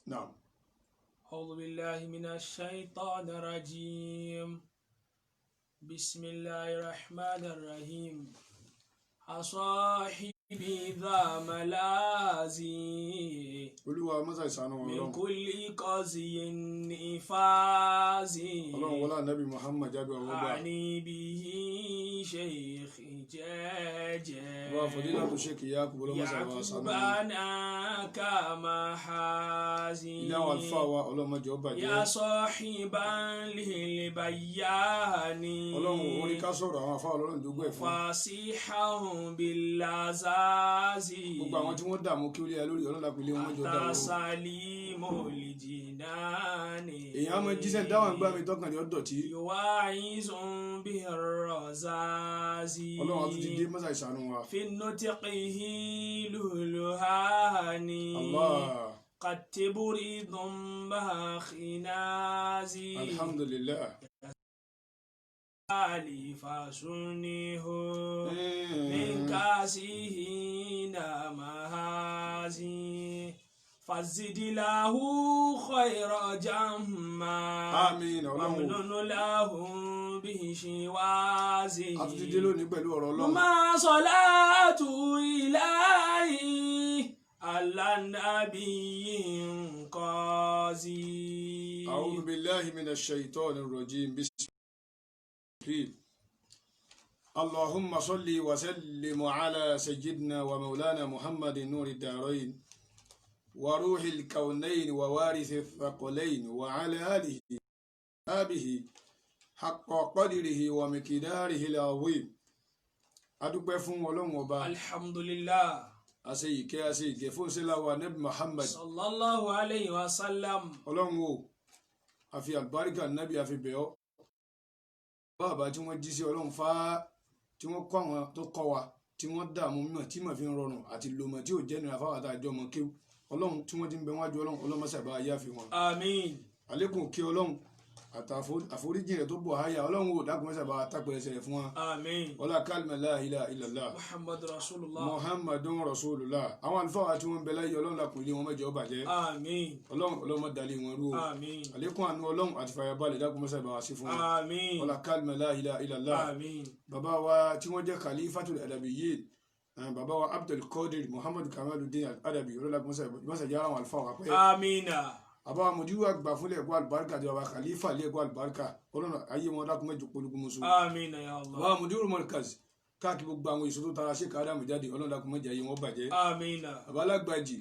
نعم. أعوذ بالله من الشيطان الرجيم. بسم الله الرحمن الرحيم. أصاحبي ذا ملازي olúwa mọ́sá ìsànú wọn من ọlọ́run. كل قصي إفازي ọlọ́run wọlá nàbí Muhammad jábí ọwọ́ gbà. أعني به شيخ جاجا wọ́n fọdílà tó ṣe kìí yákùbù ọlọ́mọsá ìwà sànú wọn. يعقوبنا كما حازي ilé àwọn àlùfáà wa ọlọ́mọdé ọba jẹ́. يا صاحبا للبيان ọlọ́run orí ká sọ̀rọ̀ àwọn àfáà ọlọ́run tó gbẹ̀ fún. فاصيحا باللزاز gbogbo àwọn tí wọ́n dààmú kí ó lé lórí ọlọ́run lápẹ́ ilé wọn jọ dààmú. تسليم الجنان èèyàn á mọ jíṣẹ́ dáwọn gbá mi tọkàn ní ọ̀dọ̀tí. يواعظ به الرزاز ọlọ́run àti ti dé mọ́sá ìsànú wa. في نطقه لهلهاني Allah. قد تبرد بخنازي alhamdulillah. علي فسنه من كاسه نمهازي فزد له خير جمع àmín ọlọ́run. ممنون له به شوازي àti ti dé lónìí pẹ̀lú ọ̀rọ̀ ọlọ́run. ما صلاة إلهي على النبي قاضي أعوذ بالله من الشيطان الرجيم بسم الله. اللهم صل وسلم على سيدنا ومولانا محمد نور الدارين وروح الكونين ووارث الثقلين وعلى آله وصحبه حق قدره ومقداره العظيم. adúpẹ́ fún ọlọ́run ọba. الحمد لله àṣeyìkẹ́ fún síláwà nẹ́bí Muhammad. صلى الله عليه وسلم. ọlọ́run o àfi àlùbáríkà nábì àfi bẹ̀ ọ́. bàbá tí wọ́n jí sí ọlọ́run fá tí wọ́n kọ́ àwọn tó kọ́ wa tí wọ́n dààmú mímọ̀ tí mọ̀ fi ń rọrùn àti lòmọ̀ tí ò jẹ́ nira fáwọn àtàjọ ọmọ kéwù ọlọ́run tí wọ́n ti ń bẹ wájú ọlọ́run ọlọ́mọṣàbá ayé àfi wọn. آمين. àlékún kí ọlọ́run àforíjì rẹ̀ tó bọ̀ háyà ọlọ́run ò dákun mọ́ṣàbá tápẹ̀rẹsẹ̀ rẹ̀ fún wa. آمين. ọlá kálímà la ilaha illallah محمد رسول الله. muhammadun rasulullah. àwọn àlùfáà tí wọ́n ń bẹ láyé ọlọ́run lákùn ilé wọn mẹ́jọ bàjẹ́. آمين. ọlọ́run dalẹ̀ wọn rú o. آمين. àlékún àánú ọlọ́run àti fàyàbalẹ̀ dákun mọ́ṣàbá wa sí fún wa. آمين. ọlá kálímà la ilaha illallah. آمين. bàbá wa tí wọ́n jẹ́ khalifatul adabiyyin bàbá wa Abdul Qadir Muhammad Kamaluddin Adabi ọlọ́lágbọ́nsẹ̀ àwọn àlùfáà wa pẹ́. آمين. àbá mudiru àgbà fúnlẹ̀ ẹ̀kọ́ àlùbáríkà àti bàbá khalifa ilé ẹ̀kọ́ àlùbáríkà ọlọ́nà ayé wọn dákun mẹ́jọ polúkú musu. آمين يا الله. bàbá mudiru Markaz káàkiri gbogbo àwọn èso tó tara ṣe káàdàmù jáde ọlọ́run dákun mẹ́jọ ayé wọn bàjẹ́. آمين. bàbá alágbàjì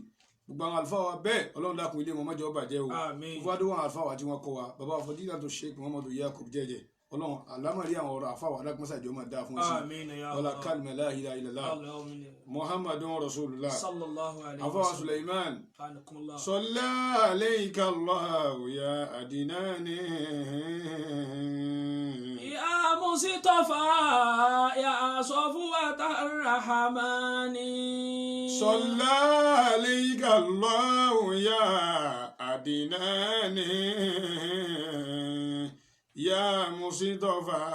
gbogbo àwọn àlùfáà wa bẹ́ẹ̀ ọlọ́run dákun ilé wọn mẹ́jọ bàjẹ́ o. آمين. gbogbo àdúgbò àwọn àlùfáà wa tí wọ́n kọ́ wa bàbá Fadilatu Sheikh Muhammadu Yakub jẹ́jẹ́ ọlọ́run àlámọ̀rí àwọn ọ̀rọ̀ àfáà wa alágbọ́nsẹ̀ àjọ máa dáa fún sí. آمين يا wala الله. kalima la ilaha illallah اللهم muhammadun rasulullah. صلى الله عليه àfáà وسلم. Suleiman. سبحانكم الله. صلى عليك الله يا أدناني يا مصطفى يا صفوة الرحمن. صلى عليك الله يا أدناني يا مصطفى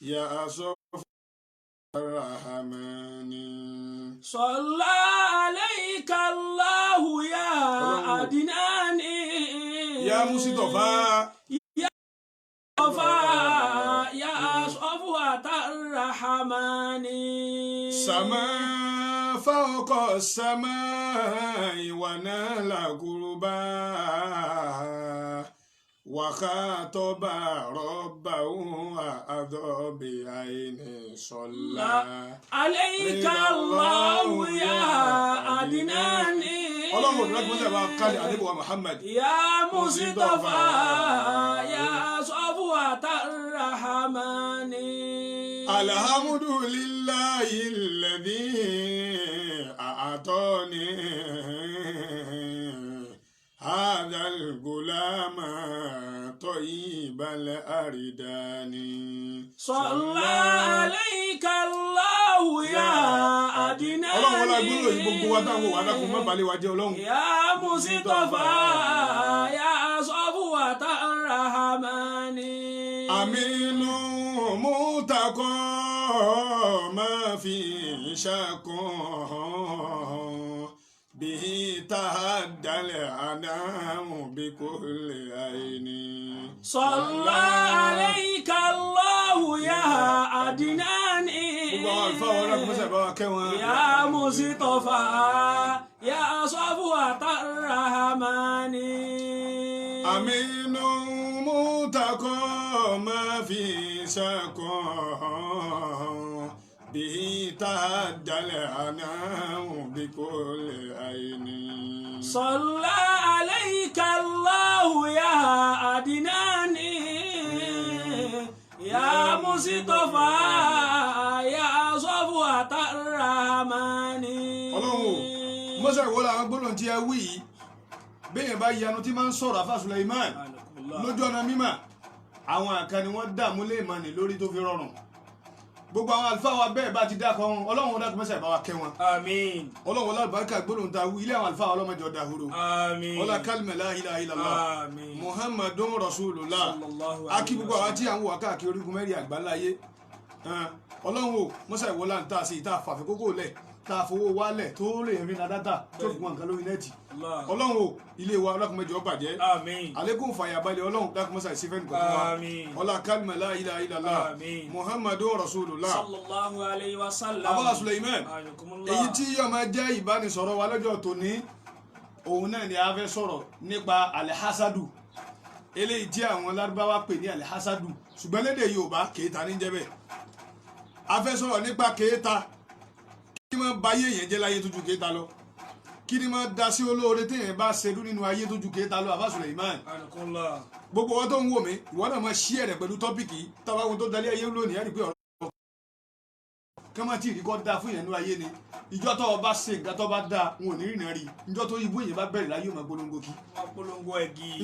يا صفوة الرحمن. صلى عليك الله يا أدناني يا مصطفى يا صفوة الرحمن. سما فوق السماء ونال قربا وخاطب ربه وأذى بعين صلى عليك الله يا أدناني ọlọ́run òdúrà gbọ́dọ̀ bá kálí àdébùwà Muhammad. يا مصطفى يا صفوة الرحمن. الحمد لله الذي أعطاني هذا الغلام طيب الأردان. صلى عليك الله يا أدناني ọlọ́run wọlé agbóró yìí gbogbo wa táwọn wà lákùn má balẹ̀ wá jẹ́ ọlọ́run. يا مصطفى يا صفوة الرحمن. أمين متقى ما في شك به تهدى الأنام بكل عين صلى عليك الله يا أدناني يا مصطفى يا صفوة الرحمن أمين متقى ما في شك به تهدى الأنام بكل عين صلى عليك الله يا أدناني يا مصطفى يا صفوة الرحمن. Ọlọ́run mọ́sá ìwọ́lá àwọn gbólóhùn tí a wí yìí bẹ́ẹ̀ bá yanu tí máa ń sọ̀rọ̀ àfà Suleiman lójú ọ̀nà mímọ́ àwọn àkànni wọ́n dààmú lè mọ̀ ní lórí tó fi rọrùn gbogbo àwọn àlùfáà wa bẹ́ẹ̀ bá ti dákọ̀ wọn Ọlọ́run dákun mọ́sá ìbá wa kẹ́ wọn. Àmín. Ọlọ́run ọlọ́bàárìkà gbólóhùn tá a wí ilé àwọn àlùfáà ọlọ́mọdé ọ̀dà horo. Àmín. ọlá kálímà la ilaha illallah. Àmín. Muhammadun Rasulullah. Akí gbogbo àwọn tí à ń wò káàkiri orígun mẹ́rin àgbáláyé Ọlọ́run o mọ́sá ìwọ́lá ń tà sí ìta àfàfikókò lẹ̀ tá a fowó wálẹ̀ tó lè rìn náà dáadáa tó fi wọn nǹkan lórí nẹ́ẹ̀tì Ọlọ́run o ilé wa ọlọ́kùnmẹ́jọ bàjẹ́ àlékún fàyàbalẹ̀ Ọlọ́run dákúmọ́sá ìsífẹ́ nìkan fún wa ọlá kálímà la ilaha illallah Muhammadun Rasulullah sallallahu alayhi wa sallam. Abba Suleiman èyí tí yóò máa jẹ́ ìbánisọ̀rọ̀ wa lọ́jọ́ tòní òun náà ni a fẹ́ sọ̀rọ̀ nípa alhasadu eléyìí tí àwọn Lárúbáwá pè ní alhasadu ṣùgbọ́n lédè Yorùbá kèéta ní jẹ́ bẹ́ẹ̀ a fẹ́ sọ̀rọ̀ nípa kèéta kí máa ba ayé yẹn jẹ́ láyé tójú kéta lọ kí ni máa da sí olóore téèyàn bá ṣerú nínú ayé tójú kéta lọ Abba Suleiman gbogbo wọn tó ń wò mí ìwọ náà máa ṣí ẹ̀rẹ̀ pẹ̀lú tọ́pìkì tábàwọn tó dalẹ̀ ayé lónìí ẹ̀rí pé ọ̀rọ̀ kí wọ́n ti rí kọ́ da fún yẹn nínú ayé ni ìjọ tó o bá ṣe nǹkan tó bá da wọn ò ní rìnnà rí ìjọ tó ibú yẹn bá bẹ̀rẹ̀ láyé òun polongo kí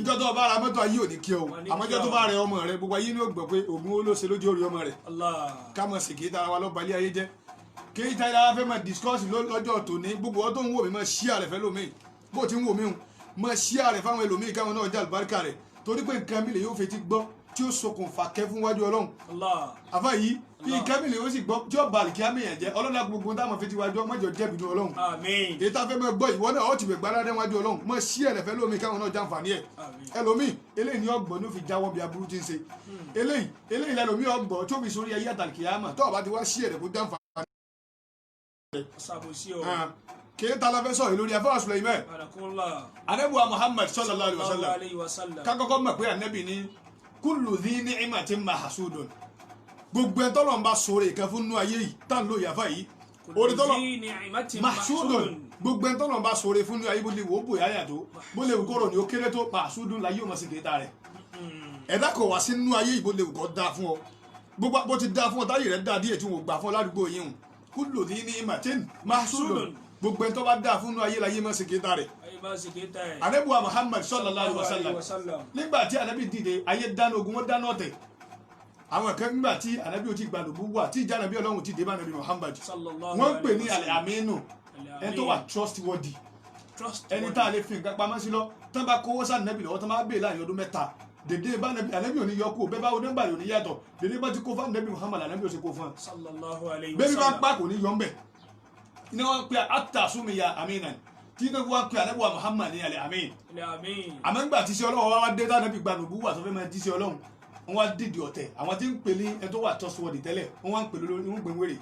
ìjọ tó o bá ra mọ́tò ayé ò ní kí ọ àmọ́ ìjọ tó bá rẹ ọmọ rẹ gbogbo ayé ni ó gbọ́ pé ògùn ó ló ṣe lójú orí ọmọ rẹ ká mọ̀ sí kì í tara wa lọ́ọ́ balẹ̀ ayé jẹ́ kí í tara fẹ́ máa discuss lọ́jọ́ tòní gbogbo ọ tó ń wò mí máa ṣí àrẹ̀ fẹ́ lómi bó ti ń wò mí hùn máa ṣí àrẹ̀ fáwọn ẹlòmíì káwọn náà jẹ́ àlùbáríkà rẹ̀ torí pé nǹkan mi lè yóò fetí gbọ́ tí ó ṣokùnfà kẹ́ fún wájú Ọlọ́run àfa yìí bí nǹkan mi lè yóò sì gbọ́ tí ó balẹ̀ kí á mìíràn jẹ́ ọlọ́dà gbogbo táwọn fetí wájú ọmọjọ jẹ́ bínú Ọlọ́run èyí tá a fẹ́ máa gbọ́ ìwọ náà ó ti bẹ̀ gbára dẹ́ wájú Ọlọ́run máa ṣí àrẹ̀ fẹ́ lómi káwọn náà jàǹfààní ẹ̀ ẹlòmíì eléyìí ni ọgbọ̀n ló fi jáwọ́ bí aburú ti ń ṣe eléyìí lẹ́lòmíì ọgbọ̀n tó fi sórí ayé àtàlùkìyámà tó àbá ti wá ṣí ẹ̀rẹ̀ kó jàǹfààní kìí ta la fẹ́ sọ̀rọ̀ lórí Abba Suleiman anabuwa Muhammad sallallahu alaihi wasallam kakọ́kọ́ mọ̀ pé anabi ní kullu dhi ni'matin mahsudun gbogbo ẹ̀ tọ́lọ̀ ń bá sọ̀rọ̀ ìkan fún nú ayé yìí tá ń lo ìyàfà yìí orí tọ́lọ̀ mahsudun gbogbo ẹ̀ tọ́lọ̀ ń bá sọ̀rọ̀ fún nú ayé bó lè wò ó bò yáyà tó bó lè wò kọ́rọ̀ ní ó kéré tó mahsudun la yóò mọ̀ sí kìí ta rẹ̀ ẹ̀dá kò wá sí nú ayé yìí bó lè wò kọ́ da fún ọ gbogbo bó ti da fún ọ táyì rẹ̀ da díẹ̀ tí wọ́n gbà fún ọ ládùúgbò yìí hùn kullu dhi ni'matin mahsudun gbogbo ẹni tó bá dáa fún ayé láyé máa ṣe kéta rẹ̀. anabuwa Muhammad sallallahu alaihi wasallam nígbà tí anabi dìde ayé dáná ogun wọn dáná ọ̀tẹ̀ àwọn kan nígbà tí anabi ò ti gba lòbú wà tí ìjà anabi Ọlọ́run ti dé bá anabi Muhammad wọ́n pè ní al-aminu ẹni tó wà trustworthy ẹni tá a lè fi nǹkan pamọ́ sí lọ tán bá kówó sáà anabi lọ́wọ́ tán bá bèè láàrin ọdún mẹ́ta dèdè bá anabi ò ní yọ kú bẹ́ẹ̀ bá ọdún bá yọ ní yàtọ̀ dèdè bá ti kó fún anabi Muhammad anabi ò sì kó fún un bẹ́ẹ̀ bá pa kò ní yọ ń bẹ̀ ni wọn pe atasumi ya aminan tí ní wọn pe anabi wa Muhammad ní alẹ amin àmọ́ nígbà tí sí Ọlọ́run wá dé tánàbí gba nùbú wà tó fẹ́ máa jí sí Ọlọ́run wọn wá dìde ọ̀tẹ̀ àwọn tí ń pè ní ẹni tó wà trustworthy tẹ́lẹ̀ wọn wá ń pè lórí wọn gbé wèrè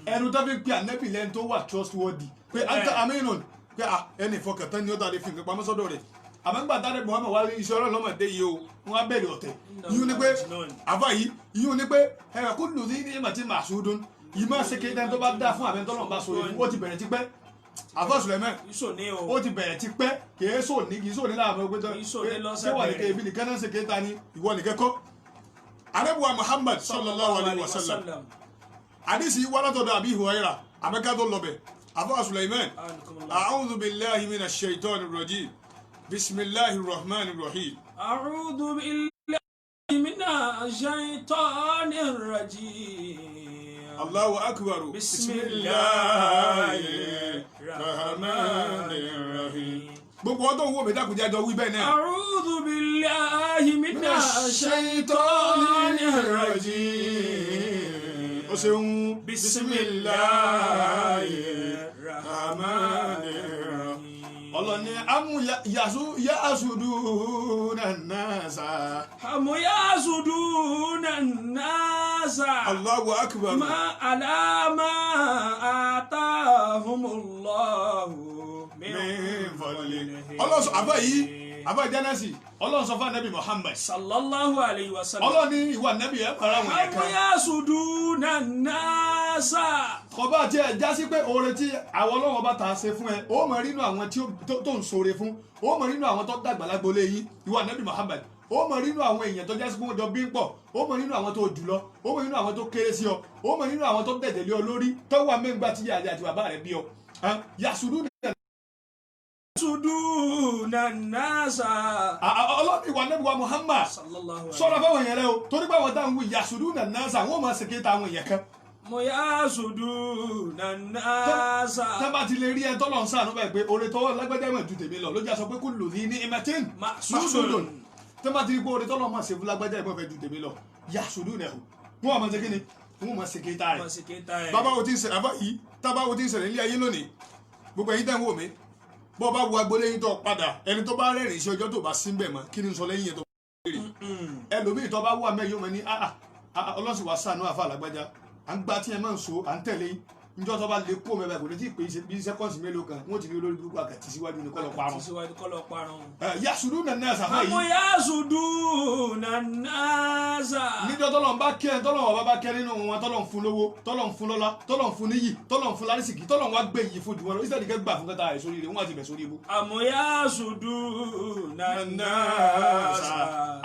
ẹnu tó fi pe anabi lẹ́ni tó wà trustworthy pé anta aminun pé ẹni ìfọkàntán ni ó tàbí fi nǹkan pamọ́ sọ́dọ̀ rẹ̀ àmọ́ nígbà tánàbí Muhammad wá rí iṣẹ́ Ọlọ́run lọ́mọdé yìí o wọn wá bẹ̀rẹ̀ ọ̀tẹ̀ yíyún ni pé àbá yíyún ni pé ẹ̀rọ kó lù ní ìmọ̀tí màṣúdùn yìí máa ṣe kéde tó bá dá fún àbẹ̀ntọ́lọ̀ bá sọ̀rọ̀ fún ó ti bẹ̀rẹ̀ tipẹ́ Abba Suleiman ó ti bẹ̀rẹ̀ tipẹ́ kìí sòní láàmú ọgbẹ́ tó ṣé wà ní kébi nìkan náà ṣe kéta ni ìwọ nìkan kọ́ anabuwa Muhammad sallallahu alaihi wasallam àdìsí wà látọ̀dọ̀ Abi Hurairah àmẹ́ká tó lọ́bẹ̀ Abba Suleiman a'udhu billahi minash shaitani rajim bismillahir rahmanir rahim. a'udhu billahi minash shaitanir rajim. Allahu akbar. Bismillahirrahmanirrahim. Gbogbo ọdún wo mi dákun jájọ wí bẹ́ẹ̀ náà. A'udhu billahi minash shaitanir rajim. O ṣeun. Bismillahirrahmanirrahim. amu yasuduna nasa. Amu yasuduna nasa. Allahu akbar. Ma alama atahumullahu min fadlihi. Ọlọ́run sọ àbá yìí àbá Jánásì Ọlọ́run sọ fún Ànábì Muhammad sallallahu alayhi wa sallam. Ọlọ́run ní ìwà Ànábì ẹ̀ para wọn yẹn Amu kan. yasuduna nasa. Kọba àti ẹ̀ já sí pé oore tí àwọn Ọlọ́run bá ta ṣe fún ẹ ó mọ̀ nínú àwọn tí tó ń ṣoore fún ó mọ̀ nínú àwọn tó dàgbà lágbolé yìí ìwà Ànábì Muhammad ó mọ̀ nínú àwọn èèyàn tó já sí pé wọ́n jọ bí ń pọ̀ ó mọ̀ nínú àwọn tó jù lọ ó mọ̀ nínú àwọn tó kéré sí ọ ó mọ̀ nínú àwọn tó dẹ̀dẹ̀ lé ọ lórí tó wà mẹ́ngbà tí yàrá àti bàbá rẹ̀ bí ọ. Yasuduna nasa. Ọlọ́run ìwà Ànábì wa Muhammad sọ́ra fáwọn èèyàn rẹ o torí pé àwọn táwọn wí yasuduna nasa wọ́n máa ṣe kéta àwọn èèyàn kan. Mo yasuduna nasa. Tábà ti lè rí ẹ tọ́lọ̀ ń sàánú báyìí pé oore tọ́wọ́ lágbájá ìmọ̀ ju tèmi lọ ló jà sọ pé kullu dhi ni'matin mahsudun. Tábà ti rí pé oore tọ́lọ̀ máa ṣe fún lágbájá ìmọ̀ fẹ́ ju tèmi lọ yasuduna ẹ̀ wọ́n máa ṣe kí ni wọ́n máa ṣe kéta rẹ̀. Bàbá wo ti ń ṣẹlẹ̀ àbá yìí tábà wo ti ń ṣẹlẹ̀ ilé ayé lónìí gbogbo ẹ̀yin tẹ́ ń wò mí bọ́ bá wo agbolé yín tó padà ẹni tó bá rẹ́rìn sí ọjọ́ tó bá sí bẹ̀ mọ́ kí ni sọ lẹ́yìn yẹn tó bá rẹ́rìn ẹlòmíì tó bá wà mẹ́yọ́ mọ́ ní ọlọ́sìn wàá sànú àfa àlágbájá à ń gba tí ẹ máa ń so à ń tẹ̀lé njọ́ tó bá lè kó mẹ́bàá kò ní tí ì pé bí sẹ́kọ́ǹsì mélòó kan wọ́n ti ní olórí burúkú àkàtì síwájú ní kọ́lọ̀ parun. Yasuduna nasa fáyì. Àmọ́ yasuduna nasa. níjọ́ tọ́lọ̀ ń bá kẹ́ tọ́lọ̀ ọba bá kẹ́ nínú wọn tọ́lọ̀ ń fún lówó tọ́lọ̀ ń fún lọ́lá tọ́lọ̀ ń fún níyì tọ́lọ̀ ń fún lárísìkì tọ́lọ̀ ń wá gbé yìí fún ìdíwọ́n lọ ìsẹ́ni kẹ́ gbà fún kẹta rẹ̀ sórí rẹ̀ wọ́n àti ibẹ̀ sórí ibú. Àmọ́ yasuduna nasa.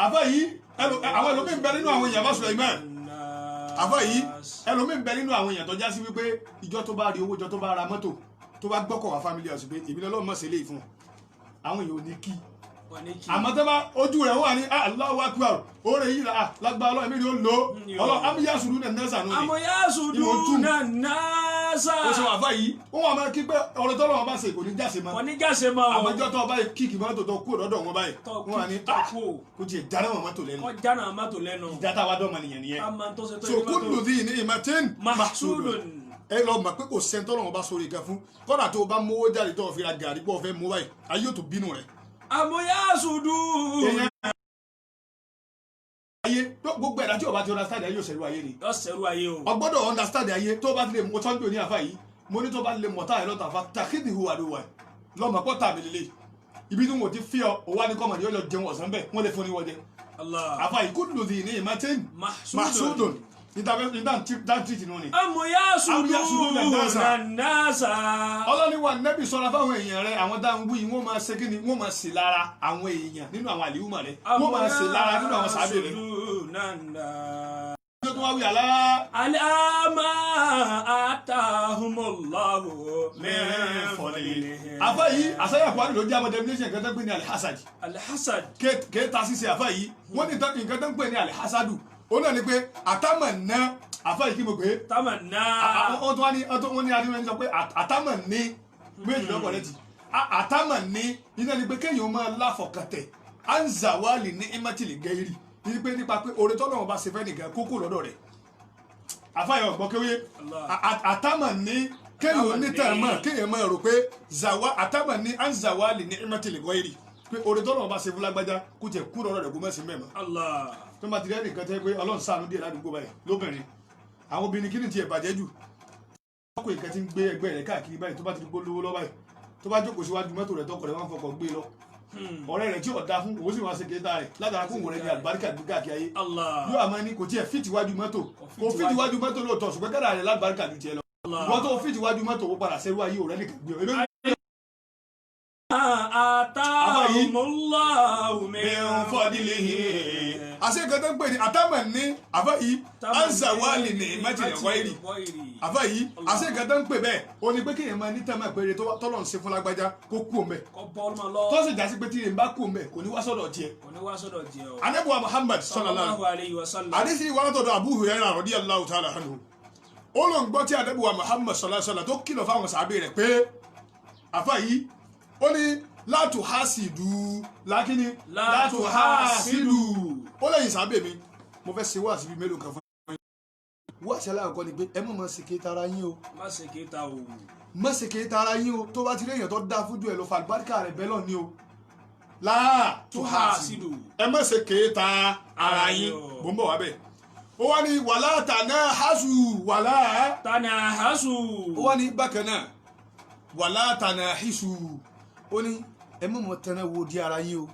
àbá yìí àwọn ẹlòmíín bẹ nínú àwọn èèyàn bá sùn ẹ̀gbọ́n àbá yìí ẹlòmíín bẹ nínú àwọn èèyàn tó já sí wípé ìjọ tó bá rí owó ìjọ tó bá ra mọ́tò tó bá gbọ́kọ̀ wá family house pé èmi lọ́wọ́ mọ̀ sí eléyìí fún àwọn èèyàn ò ní kí àmọ́ tó bá ojú rẹ̀ wà ní Allahu Akbar oore yìí lágbá ọlọ́run mi ni ó lò ó ọlọ́run àmì yasuduna nasa nù ní. Àmọ́ yasuduna nasa. ó ṣe wà fà yìí ó wà máa kí pé ọ̀rọ̀ tọ́lọ́ wọn bá ṣe kò ní jáse mọ́. Kò ní jáse mọ́ o. àmọ́jọ́ tó báyìí kíkì mọ́tò tó kú lọ́dọ̀ wọn báyìí wọ́n wà ní kò tiẹ̀ jáde wọn mọ́tò lẹ́nu. Kò jáde wọn mọ́tò lẹ́nu. ìdáta wa dọ́ mọ́nìyàn nìyẹn. so kullu dhi ni'matin mahsudun. ẹ lọ mọ̀ pé kò sẹ́ńtọ́ lọ́wọ́ bá sórí ìkan fún kọ́dà tó bá mówó jáde tó fi ra gàrí bọ́ fẹ́ mú báyìí ayé yóò tó bínú rẹ̀. Àmọ́ yasuduna. ayé gbogbo ẹ̀dá tí o bá ti understand ayé yóò ṣẹ̀rù ayé ni. yóò ṣẹ̀rù ayé o. o gbọ́dọ̀ understand ayé tó bá ti lè mọ tọ́jú ní àfa yìí mo ní tó bá lè mọ̀ táyà lọ́tà fa takidi hu àdúwà lọ́mọ pọ́ tàbí lélẹ̀ ibi tí wọn ti fi ọ òwò anìkọ́mọ̀ ni yóò lọ jẹun ọ̀sán bẹ́ẹ̀ wọ́n lè fún ní wọ́jẹ. àfa yìí kullu dhi ni'matin mahsudun ìdántìtì nù ni. Àmọ́ yasuduna nasa. ọlọ́ni wa nẹ́bí sọ̀rọ̀ fáwọn èèyàn rẹ̀ àwọn dáhùn wí wọ́n máa ṣe kí ni wọ́n máa ṣe lára àwọn èèyàn nínú àwọn àlìhùmọ̀ rẹ̀ wọ́n máa ṣe lára nínú àwọn sábẹ́ rẹ̀. tó wá wí àlá. alama atahumullahu min fadlihi. àfa yìí àṣàyà kwari ló jẹ́ àwọn definition nǹkan tó ń pè ní alihasad. alihasad. kéèta ṣíṣe àfa yìí wọ́n ní nǹkan tó ń pè ní alihasadu ó náà ni pé àtàmọ̀ ná àfa yìí kí mo pè é. àtàmọ̀ ná. wọ́n ní adúlọ́ ní sọ pé àtàmọ̀ ní méjì lọ́kọ̀ rẹ̀ ti àtàmọ̀ ní iná ni pé kéèyàn máa láfọ̀kàtẹ̀ anzawali ní imatili gẹ́rì ní pé nípa pé oore tọ́lọ́ wọn bá ṣe fẹ́ nìkan kókó lọ́dọ̀ rẹ̀ àfa yìí ọ̀gbọ́n kéwé àtàmọ̀ ní kéèyàn onítàmọ̀ kéèyàn máa rò pé àtàmọ̀ ní anzawali ní imatili gẹ́rì pé oore tọ́lọ́ wọn bá ṣe fún lágbájá kó tiẹ̀ kú lọ́dọ̀ rẹ̀ kó mẹ́sìn mẹ́mọ́. tó máa ti rẹ́ nìkan tẹ́ pé ọlọ́run ṣàánú díẹ̀ ládùúgbò báyìí lóbìnrin àwọn obìnrin kí ni tiẹ̀ bàjẹ́ jù ọkọ̀ ìkan ti ń gbé ẹgbẹ́ rẹ̀ káàkiri báyìí tó bá ti di gbólówó lọ báyìí tó bá jókòó síwájú mọ́tò rẹ̀ tọkọ rẹ̀ wọ́n fọkọ̀ gbé lọ ọ̀rẹ́ rẹ̀ tí ò da fún òun sì wọ́n ṣe kéta rẹ̀ látara kó wọ́n rẹ̀ ní àlùbáríkà gbé káàkiri ayé yóò àmọ́ ní kò tiẹ̀ fìtì wájú mọ́tò kò fìtì wájú mọ́tò lóòótọ́ ṣùgbọ́n kẹ́dà rẹ̀ lágbáríkà ju tiẹ̀ lọ wọ́n tó fìtì wájú mọ́tò ó padà sẹ́rú ayé òrẹ́ nìkan gbé atahumullahu min fadlihi. àṣẹ nǹkan tó ń pè ní àtàmọ̀ ní àbá yìí anzawali ní ìmọ̀tìlẹ̀ wáyìrì àbá yìí àṣẹ nǹkan tó ń pè bẹ́ẹ̀ o ní pé kéèyàn máa ní tẹ́mọ̀ péré tọ́lọ̀ ń ṣe fún lágbájá kó kú òun bẹ́ẹ̀ tó sì jásí pé tí èèyàn bá kú òun bẹ́ẹ̀ kò ní wá sọ́dọ̀ tiẹ̀. Ànábì wa Muhammad sallallahu alaihi wasallam àdìsí ìwà látọ̀dọ̀ Abu Hurairah radiyallahu ta'ala anhu ó ló ń gbọ́ tí Ànábì wa Muhammad sallallahu alaihi wasallam tó kìlọ̀ fáwọn sàábé rẹ̀ pé àfà yìí ó ní látò hásìdù lákíní látò hásìdù ó lẹ́yìn sábẹ́ mi mo fẹ́ ṣe wá síbi mélòó kan fún yín wọ́n àṣẹ aláàkọ́ ni pé ẹ mọ̀ ṣe kéta ara yín o. má ṣe kéta o. má ṣe kéta ara yín o tó bá ti rí èèyàn tó dáa fújú ẹ lọ fa àlùbáríkà rẹ̀ bẹ́ẹ̀ lọ ni o. láà tó hà sí i ẹ má ṣe kéta ara yín bó ń bọ̀ wá bẹ́ẹ̀. ó wá ní wàlá tànà hásù wàlá. tànà hásù. ó wá ní bákan náà wàlá tànà hísù. ó ní ẹ mọ̀ tẹ́ná wo di ara yín o.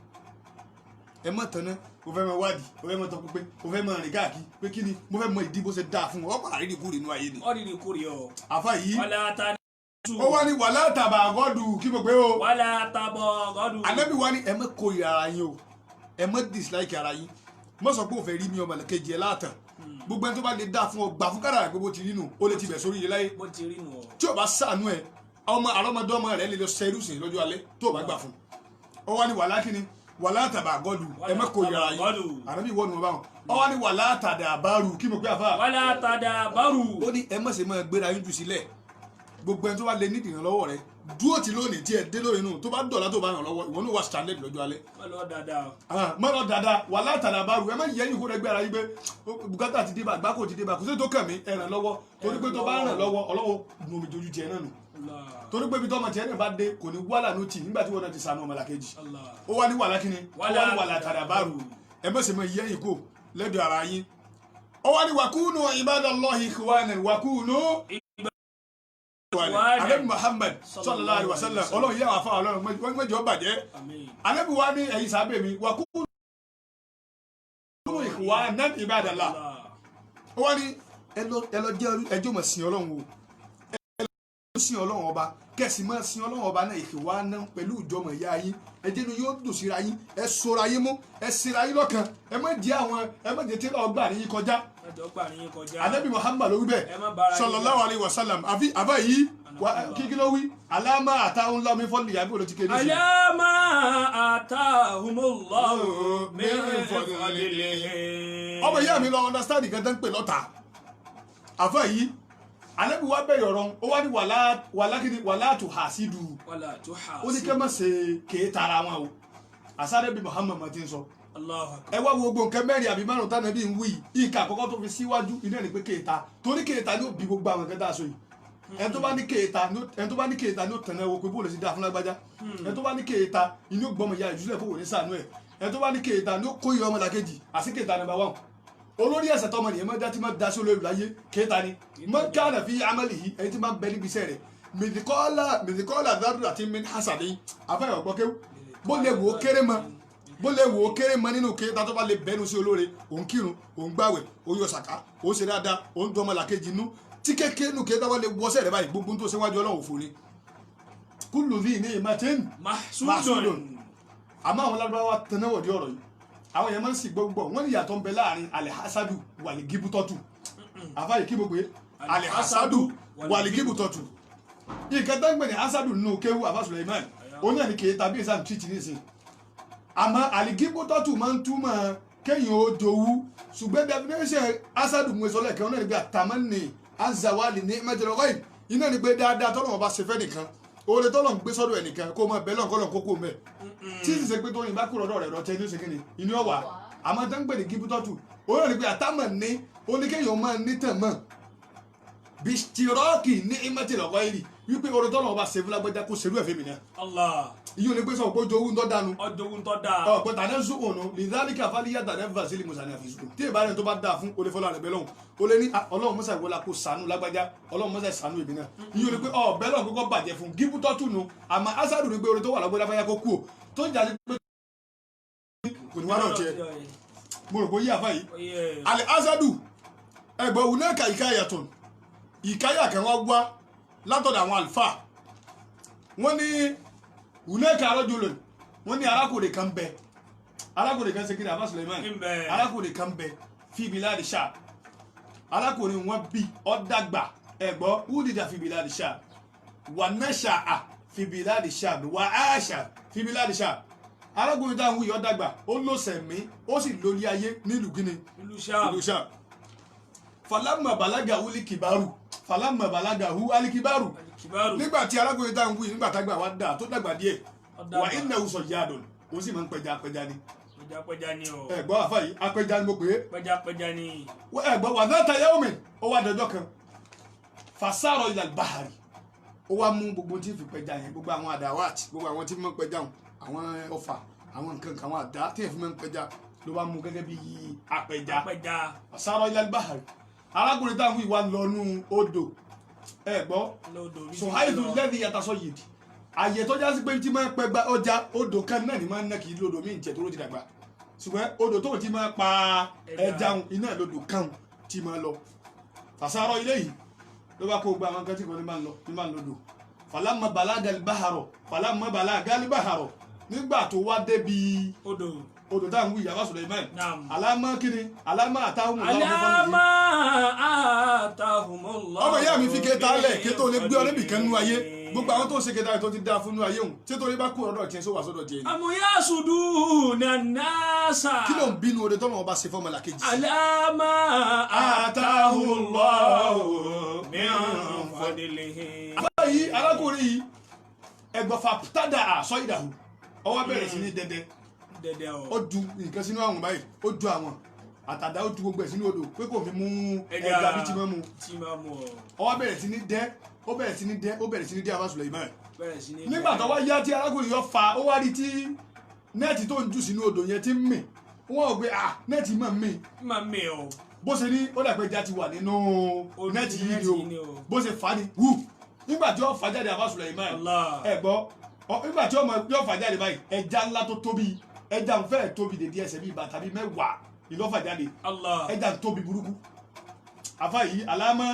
ẹ mọ̀ tẹ́ná o fẹ́ mọ wádìí o fẹ́ mọ tọ́ pípé o fẹ́ mọ rìn káàkiri pé kí ni mo fẹ́ mọ ìdí bó ṣe dáa fún ọ padà rí kúrò inú ayé ni. ọ rí kúrò ọ. àfa yìí wàlá tànà hásù. ó wá ní wàlá tàbà gọ́dù kí mo pé o. wàlá tàbà gọ́dù. Ànábì wá ní ẹ mọ̀ kórìíra ara yín o ẹ mọ̀ dislike ara yín mọ̀ sọ pé o fẹ́ rí mi ọmọ lẹ́kẹ̀jì ẹ láàtàn gbogbo ẹni tó bá lè dáa fún ọ gbà fún kádàrá gbogbo ti rí nù ó lè ti bẹ̀ sórí ilé láyé bó ti rí nù ọ. tí o bá ṣàánú ẹ ọmọ àrọ́mọdé ọmọ rẹ lè lọ ṣe irúsìn lọ́jọ́ alẹ́ tó o bá gbà fún ọ wá ní wàlá kíni wàlá tàbà gọ́dù ẹ mọ̀ kórìíra ara yín Ànábì wọ́n ni wọ́n bá wọn ọ wá ní wàlá tàdà bárù kí mo pé àfa. wàlá tàdà bárù. ó ní ẹ mọ̀ sí mọ̀ gbéra yín jù sílẹ̀ gbogbo ẹni tó bá lè ní ìrànlọ́wọ́ rẹ dúró tí lónìí tí ẹ dé lórí inú tó bá dọ̀la tó bá ràn lọ́wọ́ ìwọ ní wà standard lọ́jọ́ alẹ́. má lọ dáadáa wà látàdá bá rù ẹ má yẹ yín kó rẹ gbé ara yín pé bùkátà ti dé bá gbáko ti dé bá kò sí tó kàn mí ẹ ràn lọ́wọ́ torí pé tó bá ràn lọ́wọ́ ọlọ́wọ́ nu omi jojú tiẹ̀ náà nù torí pé ibi tó ọmọ tiẹ̀ náà bá dé kò ní wàhálà ní tì nígbà tí wọn náà ti sànù ọmọ làkejì ó wá ní wàhálà kíni ó wá ní wàhálà tàdá bá rù ẹ má sì mọ yẹ yín kó lẹ́dọ̀ ara yín ó wá ní wàkúnù ibadallahi ikhwanan wàkúnù Ànábì Muhammad sallallahu alaihi wasallam Ọlọ́run yẹ wà fún Ọlọ́run wọn mẹjọ bàjẹ́ Ànábì wa ní ẹ̀yin sábẹ́ mi wà kúrò ikhwanan ibadallah ó wá ní ẹ lọ jẹ́ ẹjọ́ mọ̀ sin Ọlọ́run o ẹ lọ sin Ọlọ́run ọba kẹsì mọ́ sin Ọlọ́run ọba náà ikhwanan pẹ̀lú ìjọmọ̀ ìyá yín ẹjẹ́ ni yóò dùn síra yín ẹ sora yín mú ẹ sinra yín lọ́kàn ẹ má jẹ́ tí ọgbà ní yín kọjá Ànábì Muhammad ló wí bẹ́ẹ̀ sallallahu alaihi wasallam àbá yìí kíkí ló wí aláma àtàwọn ńlá mi fọ́ọ̀lì yàgbé ló ti kéde sí. aláma àtàhùnmọ́lọ́hù mi fọ́ọ̀lì. ọmọ ìyá mi lọ understand nǹkan tó ń pè lọ́ta àbá yìí Ànábì wa bẹ̀rẹ̀ ọ̀rọ̀ ó wá ní wàlá tó hà sí du ó ní kẹ́ mọ̀ ṣe kéé tara wọn o àsáré bí Muhammad ma ti ń sọ ẹ wá wo gbogbo nǹkan mẹ́rin àbí márùn tánà bí ń wí ìka àkọ́kọ́ tó fi síwájú iná ní pé kéèta torí kéèta ní òbí gbogbo àwọn kẹta aṣọ yìí ẹni tó bá ní kéèta ní òtẹ̀nà ẹwọ pé bóòlù sí dáa fún lágbájá ẹni tó bá ní kéèta inú gbọmọ ìyá ìjúlẹ̀ fún òní sànú ẹ ẹni tó bá ní kéèta ní ó kó ìyá ọmọlàkejì àti kéèta number 1 olórí ẹ̀ṣẹ̀ tọmọ nìyẹn mọ́ dátí mọ́ dasí olórí láyé kéèta ni mọ́ káàdà fi amẹ́lì yìí ẹni tí máa ń bẹ níbi iṣẹ́ rẹ̀ mìdíkọ́lá dárúdà tí mi ń hásàdé afẹ́yọ̀ gbọ́kéwò bó lè wò ó kéré mọ nínú kéèta tó bá lè bẹnu sí olóore òun kírun òun gbàwẹ̀ òun yọ sàká òun ṣe dáadáa òun dọmọ làkejì inú tí kékeré nù kéèta wọ́n lè wọ́sẹ̀ rẹ̀ báyìí gbogbo tó ṣéwájú Ọlọ́run fún ni kúlù ní ìní ìmọ̀tẹ́n mahsudun àmọ́ àwọn lágbára tẹnáwọ̀ dí ọ̀rọ̀ yìí àwọn èèyàn máa ń sì gbogbo wọn ní ìyàtọ̀ ń bẹ láàrin alihasadu wàlígíbútọ́tù àfáyì kí gbogbo alihasadu wàlígíbútọ́tù nǹkan tó ń gbẹ̀ ní hasadu nínú kéwú àfá Suleiman òun náà ní kéèta bí ìsàn tìtì nísìn àmọ́ àlìgíbútọ́tù máa ń túmọ̀ kéèyàn ó dowú ṣùgbọ́n definition hasadu mú ìsọlẹ̀ kan náà ní pé àtàmánì azawali ní mẹ́tẹ̀lọ́gọ́yìn iná ní pé dáadáa tọ́lọ́wọ́n bá ṣe fẹ́ nìkan oore tọ́lọ̀ ń gbé sọ́dọ̀ ẹ̀ nìkan kó mọ bẹ́ẹ̀ lọ́n kọ́lọ̀ kókó mẹ́ tí sì ṣe pé tóyìn bá kúrò ọ̀dọ̀ rẹ̀ rọ̀tẹ́ ní oṣèkìnnì inú ọ̀wà àmọ́ tó ń gbè ní gíbútọ́tù ó rẹ̀ ní pé àtàmọ̀ ní oníkéèyàn máa ní tàn mọ́ bìtìrọ́ọ̀kì ní ìmọ̀tìlọ́gọ́yìn wípé oore tọ́lọ̀ bá ṣe fún lágbẹ́dá kó ṣerú ẹ̀fẹ́ mi náà. iye ní pé sọ pé ojú owó ń tọ́ dánu. ọ̀pẹ tàdé ń sùn ònà lìdálíkà fàlíyà tàdé vasili musani àfisùn tí ìbára tó bá dáa fún olèfọlọ rẹ bẹlọ o lè ní Ọlọ́run mọsà ìwọlá kó sànú lágbájá Ọlọ́run mọsà ìsànú èmi náà iye ní pé bẹlọ kókó bàjẹ́ fún gíbútọ́tù nù àmọ́ asadu ní pé oore tó wà lágbájá báyà kó kú o tó ń jà ní pé kò ní wá náà jẹ mo rò pé yí àfá yìí àlẹ asadu ẹgbẹ́ òun náà kà ìkáyàtọ̀ ìkáyà kan wá wá látọ̀dọ̀ àwọn àlùfáà wọ́n ní hunaka rajulun wọ́n ní arákùnrin kan bẹ arákùnrin kan ṣe kí ni Àfá Suleiman arákùnrin kan bẹ fi biladi Sham arákùnrin wọn bí ó dàgbà ẹ̀gbọ́ wúdìdà fi biladi Sham wà nasha'a fi biladi Sham wà aasha fi biladi Sham arákùnrin táwọn wúyọ dàgbà ó lọ sẹ̀mí ó sì lórí ayé nílùú gíní ìlú Sham falamma balaga wuli kibaru falamma balaga hu alikibaru nígbà tí arákùnrin táwọn wúyọ nígbà tágbà wá dà tó dàgbà díẹ̀ wà innahu sayyadun ó sì máa ń pẹja ni pẹja ni o. ẹ̀gbọ́n àfa yìí apẹja ni mo pè é pẹja ni. ẹ̀gbọ́n wà náà ta yẹ́wò mi ó wá dọjọ́ kan fasárọ̀ ilal bahari ó wá mú gbogbo tí ń fi pẹja yẹn gbogbo àwọn àdáwàtì gbogbo àwọn tí ń mọ pẹja àwọn ọfà àwọn nǹkan kan àwọn àdá tí ń fi mọ pẹja ló bá mú gẹ́gẹ́ bí apẹja fasárọ̀ ilal bahari arákùnrin táwọn ìwà lọ́nu odò ẹ̀gbọ́n sọ̀háìdù lẹ́dí yàtọ̀ yìí àyè tó jásí pé tí máa ń pẹgba ọjà odò kan náà ni máa ń ná kì í lodò míì jẹ tó ló ti dàgbà ṣùgbọ́n odò tó ti máa pa ẹja iná lodò kan tí máa lọ fasárọ̀ ilé yìí ló bá kó gba àwọn kan tí kò ní máa ń lodò falamma balagal baharo nígbà tó wá débi odò táwọn wí ìyàwó Suleiman alámọ́ kíni alámọ́ àtàhùnmọ́lá ọmọ ìyá mi fi kéta lẹ̀ kí tó lè gbé ọ níbì kan nínú ayé gbogbo àwọn tó ń ṣe kéta tó ti dá fún nínú ayé òun tí torí bá kú ọ̀dọ̀ tiẹ̀ sówà sọ́dọ̀ tiẹ̀ ni. àmúyá sùdù nànásà. kí ló ń bínú ode tọ́nà ọba ṣe fọ́mọlá kejì. alámọ́ àtàhùnmọ́lá mìíràn fọdílẹ̀. àbá yìí arákùnrin yìí ẹgbọ̀fà tádà àṣọ ìdàhù ọwọ́ bẹ̀rẹ̀ sí ní dẹdẹ ó du nǹkan sínú àwọn báyìí ó du àwọn àtàdá ó du gbogbo ẹ̀ sínú odò pé kò fi mú ẹja bí tí máa mú ọwọ́ bẹ̀rẹ̀ sí ní dẹ́ ó bẹ̀rẹ̀ sí ní dẹ́ àwọn Suleiman nígbà tó wá yá tí arákùnrin yọ fa ó wá rí tí nẹ́ẹ̀tì tó ń jù sínú odò yẹn ti ń mì wọ́n ò gbé nẹ́ẹ̀tì máa ń mì bó ṣe ní ó dàgbé ẹja ti wà nínú nẹ́ẹ̀tì yìí ni o bó ṣe fà ní wù nígbà tí ó fà jáde àwọn Suleiman ẹ gbọ́ nígbà tí ó fà jáde báyìí ẹja ńlá tó tóbi ẹja ń fẹ́ tóbi dèdí ẹsẹ̀ bíi bàtà bíi mẹ́wàá ìlọ́fà jáde ẹja ń tóbi burúkú àfa yìí alámọ́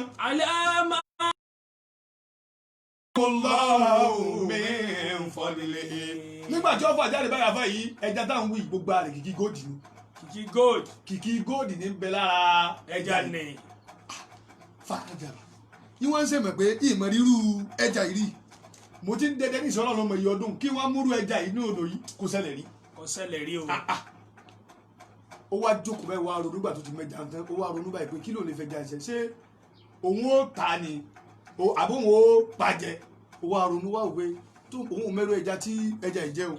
nígbà tí ó fà jáde báyìí àfa yìí ẹja táwọn wí gbogbo àrè kìkì góòdì ni kìkì góòdì ní bẹ lára ẹja ni fàájà ìwọ́n ń sèmọ̀ pé ìmọ̀ rírú ẹja yìí rí mo ti ń dẹdẹ ní ìṣọ́nà ọlọ́mọ iye ọdún kí wọ́n múrú ẹja yìí ní odò yìí kò ṣẹlẹ̀ rí o. ó wá jókòó báyìí wá ronú gbà tó ti mẹ́ja tán ó wá ronú báyìí pé kí ló lè fẹ́ jà ṣe òun ó ta ni àbí òun ó pàjẹ́ ó wá ronú wá òwe tó òun mẹ́rọ ẹja tí ẹja ìjẹ́ o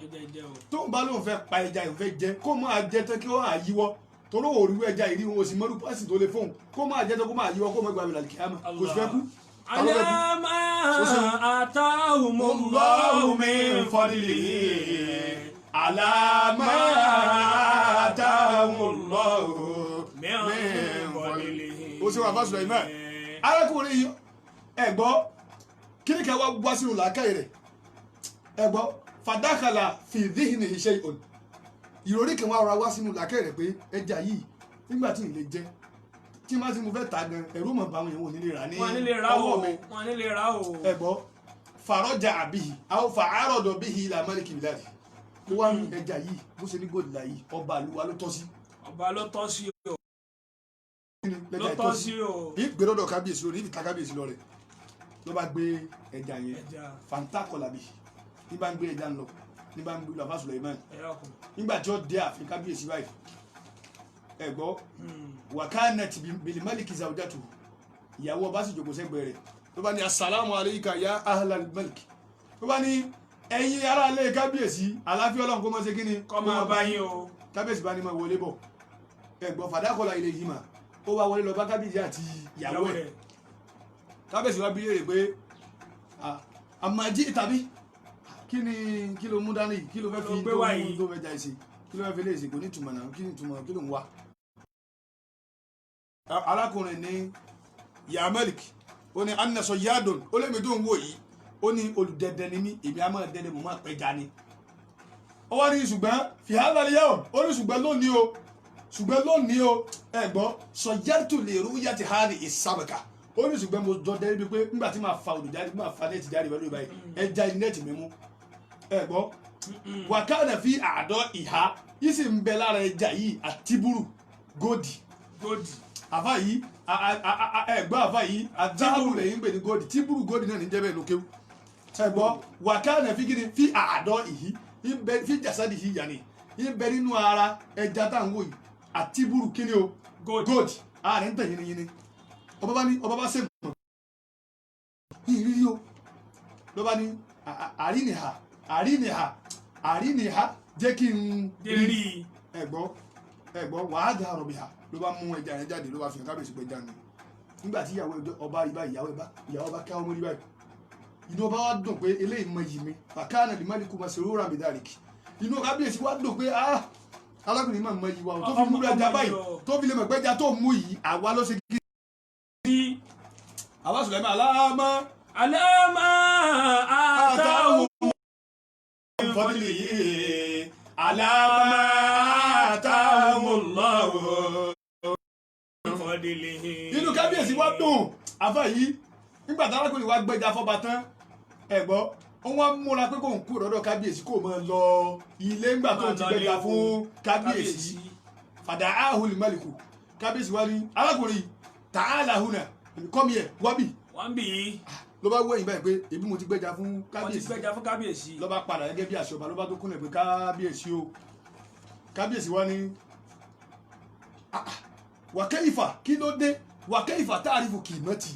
tó ń bá lóun fẹ́ pa ẹja ìfẹ́ jẹ kó máa jẹ tán kí ó máa yíwọ́ torí òru ẹja ìrí wọn ò sì mọ́rú pásì tó lè fóun kó máa jẹ tán kó máa yíwọ́ kó máa gbàgbé làlùkì àmọ́ kò sì fẹ́ kú. alámà àtàhùnmọ́lá min fadlihi. Alama àtàhùnmọ́lá min fadlihi. ó sì wà fásitì ìmọ̀ arákùnrin yìí ẹ̀gbọ́ kíni ká wá sínú làákàyè rẹ̀ ẹ̀gbọ́ fàdákàlà fi dhihnihi shay'un ìròrí kan wá wá sínú làákàyè rẹ̀ pé ẹja yìí nígbà tí ìlẹ̀ jẹ́ tí má ti mo fẹ́ ta gan ẹ̀rú mọ̀ bá wọn yẹn wò nílé rà ní ọwọ́ mi ẹ̀gbọ́ fàrọ́jà àbíyì àwọn fàárọ̀dọ̀ bíyì ilà mẹ́lìkì bìláàdì ó wá ní ẹja yìí bó ṣe ní gòdìlà yìí ọba àlùwà ló tọ́ sí. ọba ló tọ́ sí o. ìgbèròdò kábíyèsí lórí ìta kábíyèsí lọ rẹ̀ ló bá gbé ẹja yẹn fanta kọlabi ní bá ń gbé ẹja lọ ní bá ń gbé lọ́fà Suleiman nígbà tí ó dé ààfin kábíyèsí báyìí ẹ̀gbọ́ wàkánẹ̀tì bìlìmẹ́lìkì zawjatu ìyàwó ọba sì jòkó sẹ́gbẹ̀ẹ́ rẹ̀ ló bá ní assalamu alayka ya ahlal malik ló bá ní ẹ̀yin ará ilé kábíyèsí àlàáfíà Ọlọ́run kó mọ́ ṣe kíni kọ́ máa bá yín o kábíyèsí bá ní máa wọlé bọ̀ ẹ̀gbọ́ fàdákọ́lá ilé yìí mà ó wá wọlé lọ bá kábíyèsí àti ìyàwó ẹ̀ kábíyèsí wá bí léèrè pé àmàjí tàbí kí ló mú dání kí ló fẹ́ fi tó fẹ́ jà ìsìn kí ló fẹ́ fi léèsì kò ní ìtumọ̀ náà kí ni ìtumọ̀ kí ló ń wá. arákùnrin ní yamelik ó ní anasọ yadon ó lè mi tó ń wò yìí ó ní olùdẹdẹ ni mí èmi àmọ́ dẹdẹ mo máa pẹja ni. ó wá ní ṣùgbọ́n fìhálà yẹ ọ ó ní ṣùgbọ́n lónìí o ẹ̀gbọ́n sọjẹ́tù lè rú yàtì hàrí ìsàbẹ̀ká ó ní ṣùgbọ́n mo jọ dẹ́rẹ́ bíi pé nígbà tí màá fa olùjáde máa fa nẹ́ẹ̀tì jáde pẹ̀lú ìbáyìí ẹja nẹ́ẹ̀tì mímú ẹ̀gbọ́n wàkàna fi àádọ́ ìhá yìí sì ń bẹ lára ẹja yìí àtibúrú góòdì àfa yìí ẹ̀gbọ́n àfa yìí àtibúrú rẹ̀ yìí ń pè ní góòdì tíbúrú góòdì náà ní jẹ́ bẹ́ẹ̀ lókèwú ẹ̀gbọ́n wàkàna fi kíni fi àádọ́ ìhí fi jàsádì yìí yàní yìí bẹ nínú ara ẹja táwọn wò yìí àtibúrú kíni o góòdì àárín tẹ̀ yìnyín ọba bá ṣe mọ̀ ìrírí o ló bá ní àrínìhà jẹ́ kí n rí ẹ̀gbọ́ wàá dà rọ̀ bìhà ló bá mú ẹja yẹn jáde ló bá fi hàn kábíyèsí pé ẹja ni nígbà tí ìyàwó ọba rí báyìí ìyàwó bá káwọn mórí báyìí inú ọba wa dùn pé eléyìí mọ yìí mi fàkànà lè má lè kú ma ṣe rúra mi dárìkì inú kábíyèsí wa dùn pé alákùnrin máa mọ yìí wa tó fi mú ẹja báyìí tó fi lè mọ̀ pé ẹja tó mú yìí àwa ló ṣe kí. àwa sùlẹ̀ mi aláàmọ́ àtàwọn fọdílì yìí aláàmọ́ àtàwọn lọ́wọ́ fọdílì yìí. inú kábíyèsí wa dùn àfa yìí nígbà tí arákùnrin wa gbẹ́jà fọba tán ẹ̀gbọ́ wọ́n múra pé kò ń kú lọ́dọ̀ kábíyèsí kò mọ́ lọ ilé ńgbà tó ti gbẹ́jà fún kábíyèsí fàdà áhùn mẹ́lìkù kábíyèsí wa ní arákùnrin tààlà hùnà kọ́mi ẹ̀ wọ́bì ló bá wẹ̀yìn báyìí pé èbí mo ti gbẹ́jà fún kábíyèsí ló bá padà gẹ́gẹ́ bí àṣẹ ọba ló bá tó kúnlẹ̀ pé kábíyèsí o kábíyèsí wa ní wàkẹ́yìfà kí ló dé wàkẹ́yìfà táàrífù kì í mọ́tì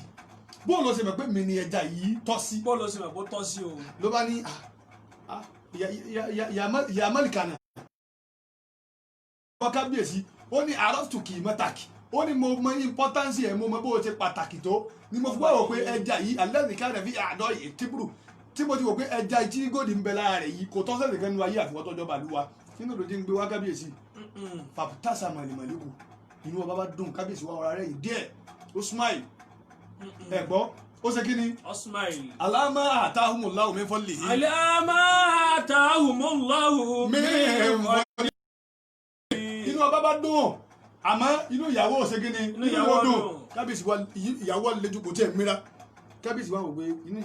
bóòlù ọ̀sẹ̀ mọ̀ pé mi ni ẹja yìí tọ́ sí. bóòlù ọ̀sẹ̀ mọ̀ pé ó tọ́ sí o. ló bá ní ìyá mọ́lìkànà ọkọ kábíyèsí ó ní àrọ́tù kì í mọ́tàkì ó ní mo mọ importance ẹ̀ mo mọ bó o ṣe pàtàkì tó ni mo fi wá wò pé ẹja yìí alẹ́ nìkan rẹ̀ fi àdọ́ ìtìbùrù tí mo ti wò pé ẹja tí gòdì ń bẹ lára rẹ̀ yìí kò tọ́ sẹ́sẹ̀ kẹ́nu ayé àfiwọ́ tọ́jọ́ bàlúwa nínú ló ti ń gbé wá kábíyèsí fàpútàṣà màlìmàlìkù inú ọba bá dùn kábíyèsí wá ọ̀rá rẹ̀ yìí díẹ̀ ó smile ẹ̀gbọ́ ó ṣe kí ni. Osmail. Alama atahumullahu min fadlihi. Alama atahumullahu min fadlihi. Inú ọba bá dùn àmọ́ inú ìyàwó ṣe kí ni. Inú ìyàwó dùn. Kábíyèsí wa ìyàwó àlejò kò tẹ̀ mìíràn. Kábíyèsí wa wò pé inú